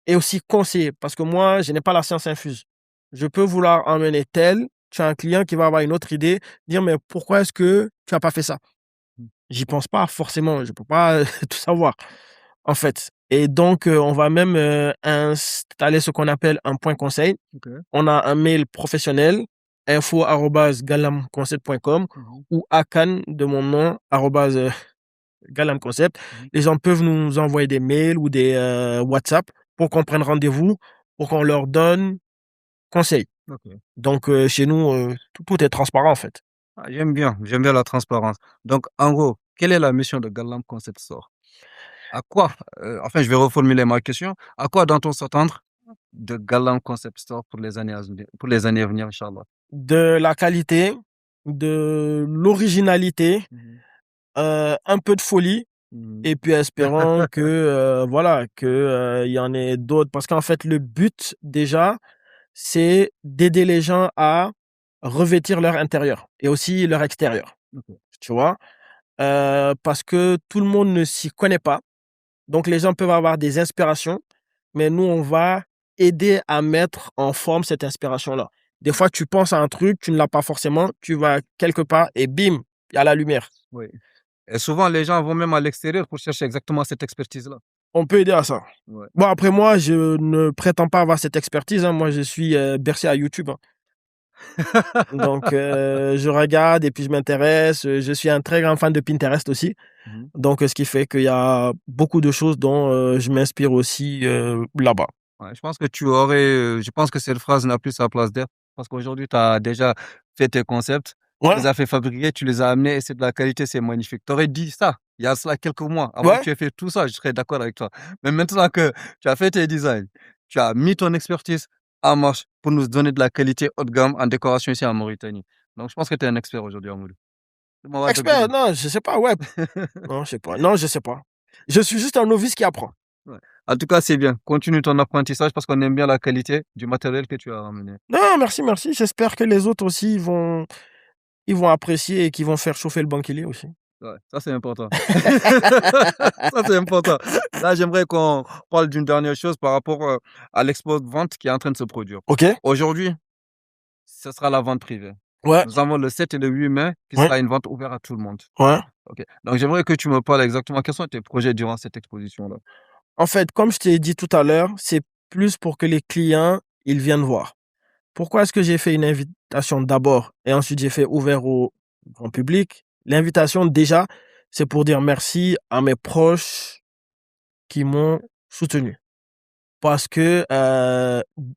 et aussi conseiller. Parce que moi, je n'ai pas la science infuse. Je peux vouloir emmener tel, tu as un client qui va avoir une autre idée, dire, mais pourquoi est-ce que tu n'as pas fait ça? Mmh. j'y pense pas forcément. Je peux pas tout savoir, en fait. Et donc, on va même installer ce qu'on appelle un point conseil. Ok. On a un mail professionnel, info@galamconcept.com ou akan de mon nom, @galamconcept. Mhm. Les gens peuvent nous envoyer des mails ou des WhatsApp pour qu'on prenne rendez-vous, pour qu'on leur donne conseil. Ok. Donc, chez nous, tout est transparent, en fait. Ah, j'aime bien la transparence. Donc, en gros, quelle est la mission de Galam Concept Store? À quoi, enfin, je vais reformuler ma question. À quoi doit-on s'attendre de Galam Concept Store pour les années à venir, Inch'Allah? De la qualité, de l'originalité, un peu de folie Mhm. et puis espérons que, voilà, que, il y en ait d'autres. Parce qu'en fait, le but, déjà, c'est d'aider les gens à revêtir leur intérieur et aussi leur extérieur. Ok. Tu vois? Parce que tout le monde ne s'y connaît pas. Donc les gens peuvent avoir des inspirations, mais nous, on va aider à mettre en forme cette inspiration-là. Des fois, tu penses à un truc, tu ne l'as pas forcément, tu vas quelque part et bim, il y a la lumière. Oui. Et souvent, les gens vont même à l'extérieur pour chercher exactement cette expertise-là. On peut aider à ça. Ouais. Bon, après moi, je ne prétends pas avoir cette expertise, hein. Moi, je suis bercé à YouTube, hein. Donc, je regarde et puis je m'intéresse. Je suis un très grand fan de Pinterest aussi. Mhm. Donc, ce qui fait qu'il y a beaucoup de choses dont je m'inspire aussi là-bas. Ouais, je pense que cette phrase n'a plus sa place d'être parce qu'aujourd'hui, tu as déjà fait tes concepts, tu Ouais, les as fait fabriquer, tu les as amenés et c'est de la qualité, c'est magnifique. Tu aurais dit ça il y a cela quelques mois, avant que ouais, tu aies fait tout ça, je serais d'accord avec toi. Mais maintenant que tu as fait tes designs, tu as mis ton expertise en marche pour nous donner de la qualité haut de gamme en décoration ici en Mauritanie. Donc, je pense que tu es un expert aujourd'hui, Amadou. expert, non, je sais pas, ouais. Non, je sais pas. Non, je sais pas. Je suis juste un novice qui apprend. Ouais. En tout cas, c'est bien. Continue ton apprentissage parce qu'on aime bien la qualité du matériel que tu as ramené. Non, merci, merci. J'espère que les autres aussi ils vont apprécier et qu'ils vont faire chauffer le banquilier aussi. Ouais, ça c'est important. Ça c'est important. Là, j'aimerais qu'on parle d'une dernière chose par rapport, à l'expo de vente qui est en train de se produire. OK? Aujourd'hui, ce sera la vente privée. Ouais, Nous avons le 7 et le 8 mai qui ouais, sera une vente ouverte à tout le monde. ouais. OK. Donc j'aimerais que tu me parles exactement quels sont tes projets durant cette exposition-là? En fait, comme je t'ai dit tout à l'heure, c'est plus pour que les clients, ils viennent voir. Pourquoi est-ce que j'ai fait une invitation d'abord et ensuite j'ai fait ouvert au grand public? L'invitation, déjà, c'est pour dire merci à mes proches qui m'ont soutenu. Parce que,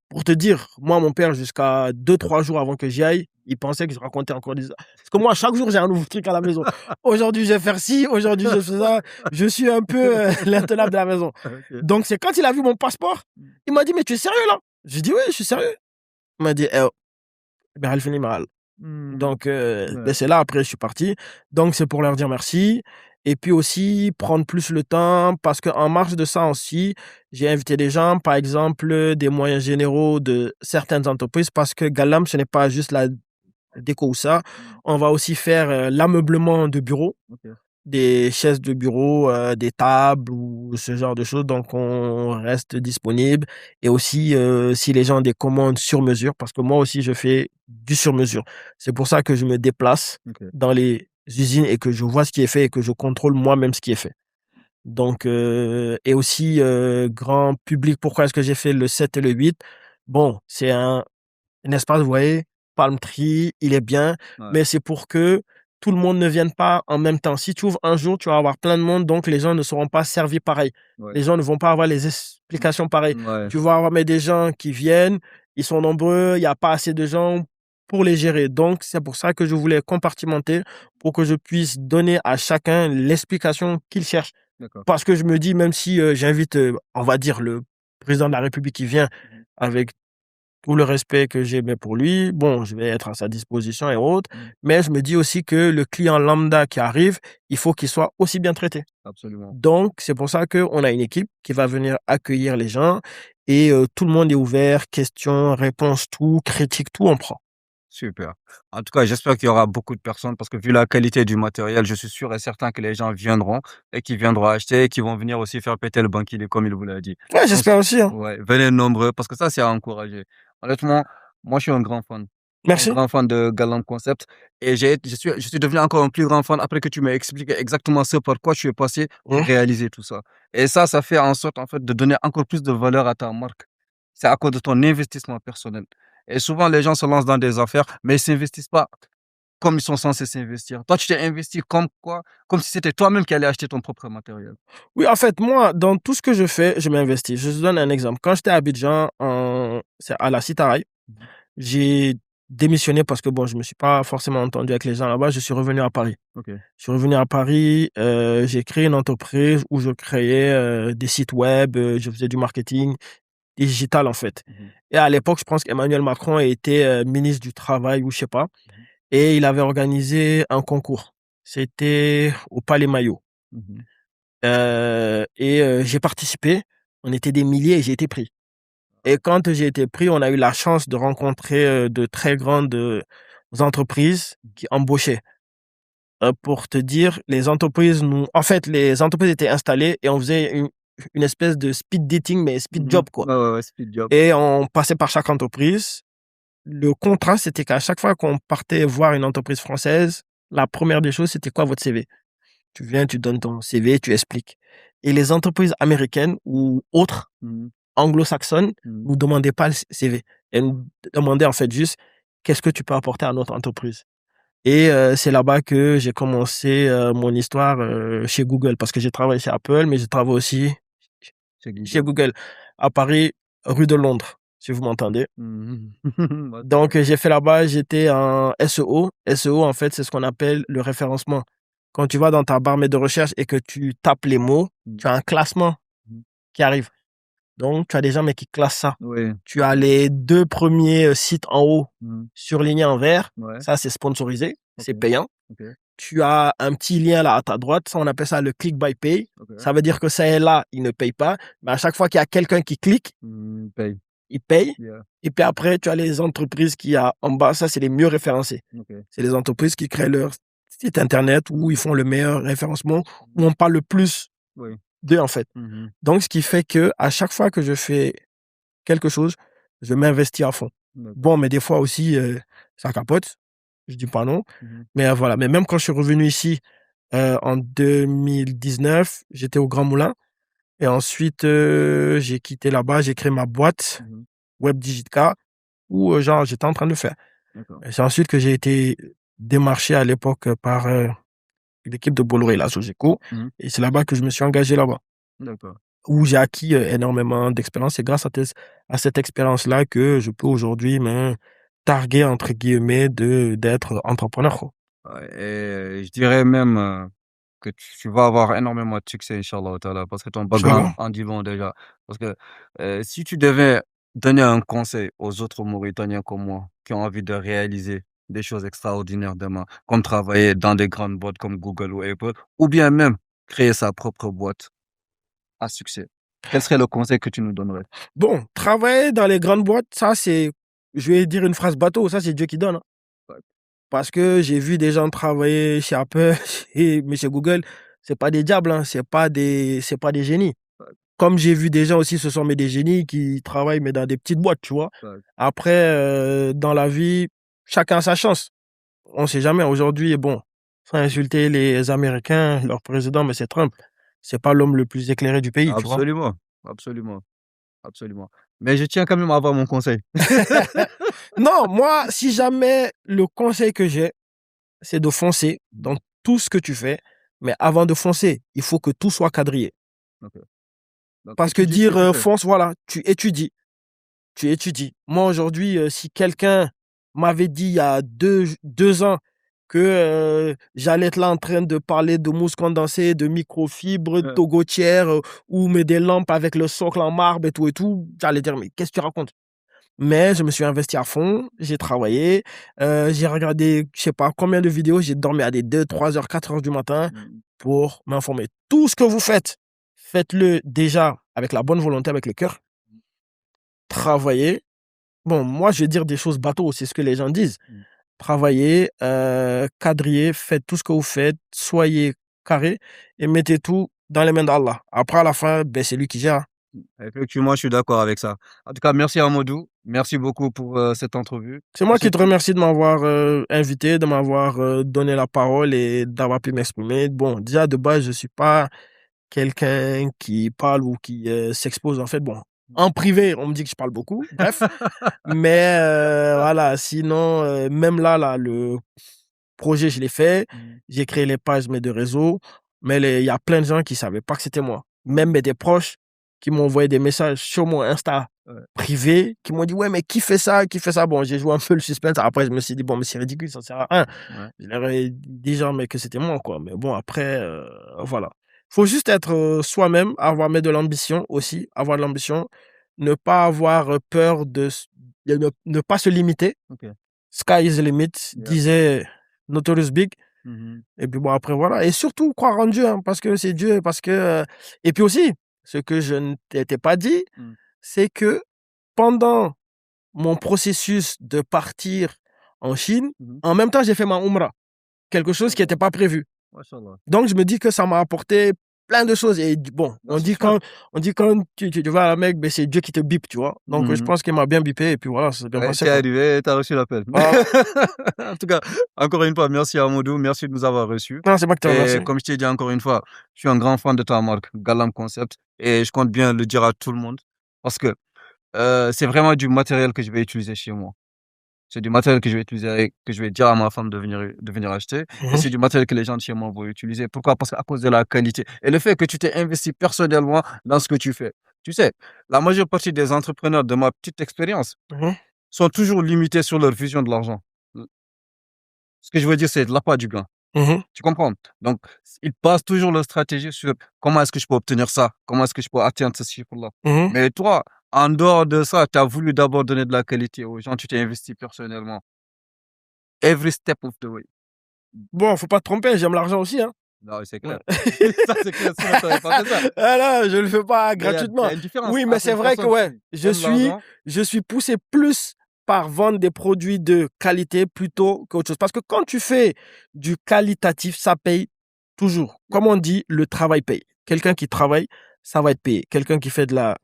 pour te dire, moi, mon père, jusqu'à 2, 3 jours avant que j'y aille, il pensait que je racontais encore des parce que moi, chaque jour, j'ai un nouveau truc à la maison. Aujourd'hui, je vais faire ci, aujourd'hui, je fais ça. Je suis un peu, l'intenable de la maison. OK. Donc c'est quand il a vu mon passeport, il m'a dit: «Mais tu es sérieux, là?» J'ai dit: «Oui, je suis sérieux». Il m'a dit: «Eh oh, ben, fini mal». Mmh. Donc, Ouais. beh, c'est là, après, je suis parti. Donc, c'est pour leur dire merci et puis aussi prendre plus le temps parce qu'en marge de ça aussi, j'ai invité des gens, par exemple, des moyens généraux de certaines entreprises parce que Galam, ce n'est pas juste la déco ou ça. On va aussi faire, l'ameublement de bureaux, OK. des chaises de bureau, des tables ou ce genre de choses. Donc on reste disponible et aussi, si les gens ont des commandes sur mesure, parce que moi aussi je fais du sur mesure. C'est pour ça que je me déplace OK. dans les usines et que je vois ce qui est fait et que je contrôle moi-même ce qui est fait. Donc et aussi, grand public, pourquoi est-ce que j'ai fait le 7 et le 8? Bon, c'est un espace, vous voyez, palm tree, il est bien, Ouais. mais c'est pour que tout le monde ne vienne pas en même temps. Si tu ouvres un jour, tu vas avoir plein de monde, donc les gens ne seront pas servis pareil. Ouais. Les gens ne vont pas avoir les explications pareilles. Ouais. Tu vas avoir mais des gens qui viennent, ils sont nombreux, il n'y a pas assez de gens pour les gérer. Donc, c'est pour ça que je voulais compartimenter pour que je puisse donner à chacun l'explication qu'il cherche. D'accord. Parce que je me dis, même si j'invite, on va dire, le président de la République qui vient Mmh. avec tout le respect que j'ai pour lui, bon, je vais être à sa disposition et autres, Mmh. mais je me dis aussi que le client lambda qui arrive, il faut qu'il soit aussi bien traité. Absolument. Donc, c'est pour ça qu'on a une équipe qui va venir accueillir les gens et tout le monde est ouvert, questions, réponses, tout, critique, tout, on prend. Super. En tout cas, j'espère qu'il y aura beaucoup de personnes parce que vu la qualité du matériel, je suis sûr et certain que les gens viendront et qui viendront acheter et qui vont venir aussi faire péter le banquier comme il vous l'a dit. Ouais, Donc, j'espère aussi, hein. ouais, venez nombreux parce que ça, c'est à encourager. Honnêtement, moi, je suis un grand fan. Merci. grand fan de Galant Concept et je suis devenu encore un plus grand fan après que tu m'as expliqué exactement ce par quoi tu es passé pour Mmh. réaliser tout ça. Et ça fait en sorte en fait de donner encore plus de valeur à ta marque. C'est à cause de ton investissement personnel. Et souvent les gens se lancent dans des affaires, mais ils s'investissent pas comme ils sont censés s'investir. Toi, tu t'es investi comme quoi? Comme si c'était toi-même qui allais acheter ton propre matériel. Oui, en fait, moi, dans tout ce que je fais, je m'investis. Je te donne un exemple. Quand j'étais à Abidjan, c'est à la Citaraï, Mmh. j'ai démissionné parce que bon, je me suis pas forcément entendu avec les gens là-bas. Je suis revenu à Paris. OK. Je suis revenu à Paris, j'ai créé une entreprise où je créais des sites web, je faisais du marketing digital en fait. Mmh. Et à l'époque, je pense qu'Emmanuel Macron était ministre du Travail ou je sais pas. Mmh. Et il avait organisé un concours. C'était au Palais Maillot. Mmh. J'ai participé. On était des milliers et j'ai été pris. Et quand j'ai été pris, on a eu la chance de rencontrer de très grandes entreprises qui embauchaient. Pour te dire, les entreprises en fait, les entreprises étaient installées et on faisait une espèce de speed dating, mais speed Mmh. job, quoi. Ouais, ouais, ouais, speed job. Et on passait par chaque entreprise. Le contrat, c'était qu'à chaque fois qu'on partait voir une entreprise française, la première des choses, c'était quoi votre CV? Tu viens, tu donnes ton CV, tu expliques. Et les entreprises américaines ou autres, Mmh. anglo-saxonnes, Mmh. nous demandaient pas le CV. Elles nous demandaient en fait juste qu'est-ce que tu peux apporter à notre entreprise. Et c'est là-bas que j'ai commencé mon histoire chez Google parce que j'ai travaillé chez Apple, mais j'ai travaillé aussi C'est chez Google. Google à Paris, rue de Londres, si vous m'entendez. Mmh. Ouais, Donc, j'ai fait là-bas, j'étais en SEO. SEO, en fait, c'est ce qu'on appelle le référencement. Quand tu vas dans ta barre de recherche et que tu tapes les mots, Mmh. tu as un classement Mmh. qui arrive. Donc, tu as des gens mais qui classent ça. Oui. Tu as les 2 premiers sites en haut Mmh. surlignés en vert. Ouais. Ça, c'est sponsorisé, c'est OK. payant. OK. Tu as un petit lien là à ta droite. Ça, on appelle ça le click by pay. OK. Ça veut dire que ça est là, il ne paye pas. Mais à chaque fois qu'il y a quelqu'un qui clique, Mmh, paye. il paye. Yeah. Et puis après, tu as les entreprises qui a en bas. Ça, c'est les mieux référencés. OK. C'est les entreprises qui créent leur site internet où ils font le meilleur référencement, où on parle le plus Oui. d'eux, en fait. Mmh. Donc, ce qui fait que à chaque fois que je fais quelque chose, je m'investis à fond. D'accord. Bon, mais des fois aussi, ça capote. Je dis pas non. Mmh. Mais voilà. Mais même quand je suis revenu ici en 2019, j'étais au Grand Moulin. Et ensuite, j'ai quitté là-bas, j'ai créé ma boîte Mmh. Web Digitka où genre j'étais en train de le faire. D'accord. Et c'est ensuite que j'ai été démarché à l'époque par l'équipe de Bolloré, la Sogeco. Mmh. Et c'est là-bas que je me suis engagé là-bas, D'accord. où j'ai acquis énormément d'expérience. C'est grâce à cette expérience-là que je peux aujourd'hui me targuer, entre guillemets, d'être entrepreneur, quoi. Ouais, et je dirais même que tu vas avoir énormément de succès, Inch'Allah Ta'ala, parce que ton background Inch'Allah. en dit long déjà. Parce que si tu devais donner un conseil aux autres Mauritaniens comme moi, qui ont envie de réaliser des choses extraordinaires demain, comme travailler dans des grandes boîtes comme Google ou Apple, ou bien même créer sa propre boîte à succès, quel serait le conseil que tu nous donnerais? Bon, travailler dans les grandes boîtes, ça c'est, je vais dire une phrase bateau, ça c'est Dieu qui donne, hein. Ouais. Parce que j'ai vu des gens travailler chez Apple mais chez Google, c'est pas des diables, hein, c'est pas des génies. Ouais. Comme j'ai vu des gens aussi, ce sont mais des génies qui travaillent mais dans des petites boîtes, tu vois. Ouais. Après, dans la vie, chacun a sa chance. On sait jamais. Aujourd'hui, bon, sans insulter les Américains, leur président, mais c'est Trump. C'est pas l'homme le plus éclairé du pays, tu vois. Absolument, absolument, absolument. Mais je tiens quand même à avoir mon conseil. Non, moi, si jamais le conseil que j'ai, c'est de foncer dans tout ce que tu fais. Mais avant de foncer, il faut que tout soit quadrillé. Ok. Donc, Parce que étudie ce que dire tu fais. fonce, voilà, tu étudies. Tu étudies. Moi, aujourd'hui, si quelqu'un m'avait dit il y a deux ans que j'allais être là en train de parler de mousse condensée, de microfibres, de Ouais. togotières, ou mais des lampes avec le socle en marbre et tout, j'allais dire, mais qu'est-ce que tu racontes? Mais je me suis investi à fond, j'ai travaillé, j'ai regardé, je sais pas combien de vidéos, j'ai dormi à des 2, 3 heures, 4 heures du matin Mm. pour m'informer. Tout ce que vous faites, faites-le déjà avec la bonne volonté, avec le cœur. Travaillez. Bon, moi, je vais dire des choses bateau, c'est ce que les gens disent. Mm. Travaillez, quadrillez, faites tout ce que vous faites, soyez carré et mettez tout dans les mains d'Allah. Après, à la fin, ben, c'est lui qui gère. Effectivement, je suis d'accord avec ça. En tout cas, merci Amadou. Merci beaucoup pour cette entrevue. C'est moi Je qui sais te que- remercie de m'avoir invité, de m'avoir donné la parole et d'avoir pu m'exprimer. Bon, déjà de base, je suis pas quelqu'un qui parle ou qui s'expose. En fait, bon, en privé, on me dit que je parle beaucoup. Bref, mais voilà. Sinon, même là, le projet, je l'ai fait. J'ai créé les pages, mais de réseau. Mais il y a plein de gens qui savaient pas que c'était moi. Même des proches qui m'ont envoyé des messages sur mon Insta Ouais. privé, qui m'ont dit, ouais, mais qui fait ça? Qui fait ça? Bon, j'ai joué un peu le suspense. Après, je me suis dit, bon, mais c'est ridicule, ça sert à rien. Ouais. Je leur ai dit, genre, mais que c'était moi, quoi. Mais bon, après, voilà. Faut juste être soi-même, avoir de l'ambition aussi, avoir de l'ambition, ne pas avoir peur ne pas se limiter. Ok. Sky is the limit, Yeah. disait Notorious Big. Mhm. Et puis bon, après, voilà. Et surtout, croire en Dieu, hein, parce que c'est Dieu, parce que... Et puis aussi, ce que je ne t'ai pas dit, c'est que pendant mon processus de partir en Chine, en même temps, j'ai fait ma Umrah. Quelque chose qui n'était pas prévu. Machallah. Donc, je me dis que ça m'a apporté plein de choses. Et bon, Non, on c'est dit sûr. quand tu vas à la Mecque, ben, c'est Dieu qui te bip, tu vois. Donc, je pense qu'il m'a bien bipé. Et puis voilà, ça s'est bien Ouais, passé, t'es quoi. arrivé, t'as reçu l'appel. Ah, En tout cas, encore une fois, merci Amadou, merci de nous avoir reçus. non, c'est pas que tu remercies. Et comme je t'ai dit encore une fois, je suis un grand fan de ta marque, Galam Concept, et je compte bien le dire à tout le monde, parce que c'est vraiment du matériel que je vais utiliser chez moi. C'est du matériel que je vais utiliser, que je vais dire à ma femme de venir acheter. Et Mhm. c'est du matériel que les gens de chez moi vont utiliser. Pourquoi? Parce qu'à cause de la qualité. Et le fait que tu t'es investi personnellement dans ce que tu fais. Tu sais, la majeure partie des entrepreneurs de ma petite expérience Mhm. sont toujours limités sur leur vision de l'argent. Ce que je veux dire, c'est de l'appât du gain. Mhm. Tu comprends? Donc, ils basent toujours leur stratégie sur comment est-ce que je peux obtenir ça? Comment est-ce que je peux atteindre ce chiffre-là? Mhm. Mais toi, en dehors de ça, tu as voulu d'abord donner de la qualité aux gens, tu t'es investi personnellement. Every step of the way. Bon, faut pas te tromper, j'aime l'argent aussi, hein. Non, c'est Ouais. clair. Ça, c'est clair, sinon t'aurais pas fait ça. Ah là, je le fais pas Mais il y a gratuitement. une différence Oui, mais entre c'est une vrai que personne ouais, qui aime l'argent. je suis poussé plus par vendre des produits de qualité plutôt qu'autre chose. Parce que quand tu fais du qualitatif, ça paye toujours. Comme on dit, le travail paye. Quelqu'un qui travaille, ça va être payé. Quelqu'un qui fait de la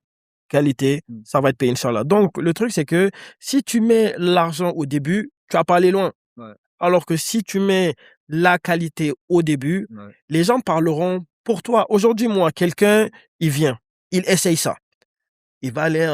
qualité, ça va être payé, Inch'Allah. Donc, le truc, c'est que si tu mets l'argent au début, tu vas pas aller loin. Ouais. Alors que si tu mets la qualité au début, Ouais. les gens parleront pour toi. Aujourd'hui, moi, quelqu'un, il vient, il essaye ça. Il va aller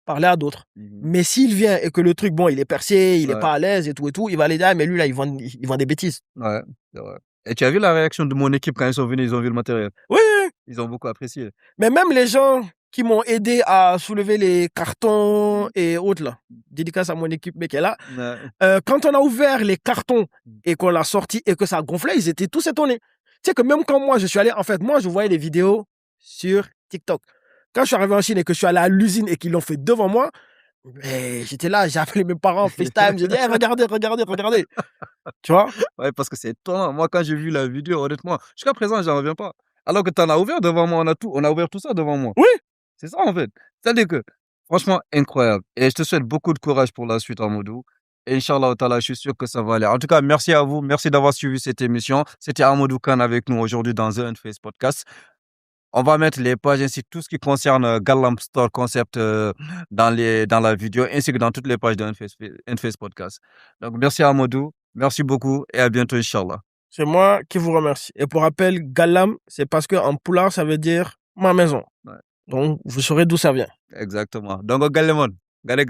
parler à d'autres. Mhm. Mais s'il vient et que le truc, bon, il est percé, il n'est Ouais. pas à l'aise et tout, il va aller dire, ah, mais lui, là, il vend des bêtises. Ouais, c'est vrai. Et tu as vu la réaction de mon équipe quand ils sont venus, ils ont vu le matériel. Oui, oui, oui. Ils ont beaucoup apprécié. Mais même les gens qui m'ont aidé à soulever les cartons et autres, là, dédicace à mon équipe, mais qui est là, Ouais. quand on a ouvert les cartons et qu'on l'a sorti et que ça gonflait, ils étaient tous étonnés. Tu sais que même quand moi, je suis allé, en fait, moi, je voyais les vidéos sur TikTok. Quand je suis arrivé en Chine et que je suis allé à l'usine et qu'ils l'ont fait devant moi, mais j'étais là, j'ai appelé mes parents, FaceTime, j'ai dit, hey, regardez, regardez, regardez. Tu vois? Ouais, parce que c'est étonnant. Moi, quand j'ai vu la vidéo, honnêtement, jusqu'à présent, j'en reviens pas. Alors que tu en as ouvert devant moi, on a ouvert tout ça devant moi. Oui. C'est ça, en fait. C'est-à-dire que, franchement, incroyable. Et je te souhaite beaucoup de courage pour la suite, Amadou. Et Inch'Allah, Ta'ala, je suis sûr que ça va aller. En tout cas, merci à vous. Merci d'avoir suivi cette émission. C'était Amadou Khan avec nous aujourd'hui dans The Unfaced Podcast. On va mettre les pages ainsi que tout ce qui concerne Galam Store Concept dans la vidéo ainsi que dans toutes les pages de Unfaced Podcast. Donc, merci Amadou. Merci beaucoup et à bientôt, Inch'Allah. C'est moi qui vous remercie. Et pour rappel, Galam, c'est parce qu'en poulard, ça veut dire ma maison. Ouais. Donc, vous saurez d'où ça vient. Exactement. Donc, Galemon. Galemon.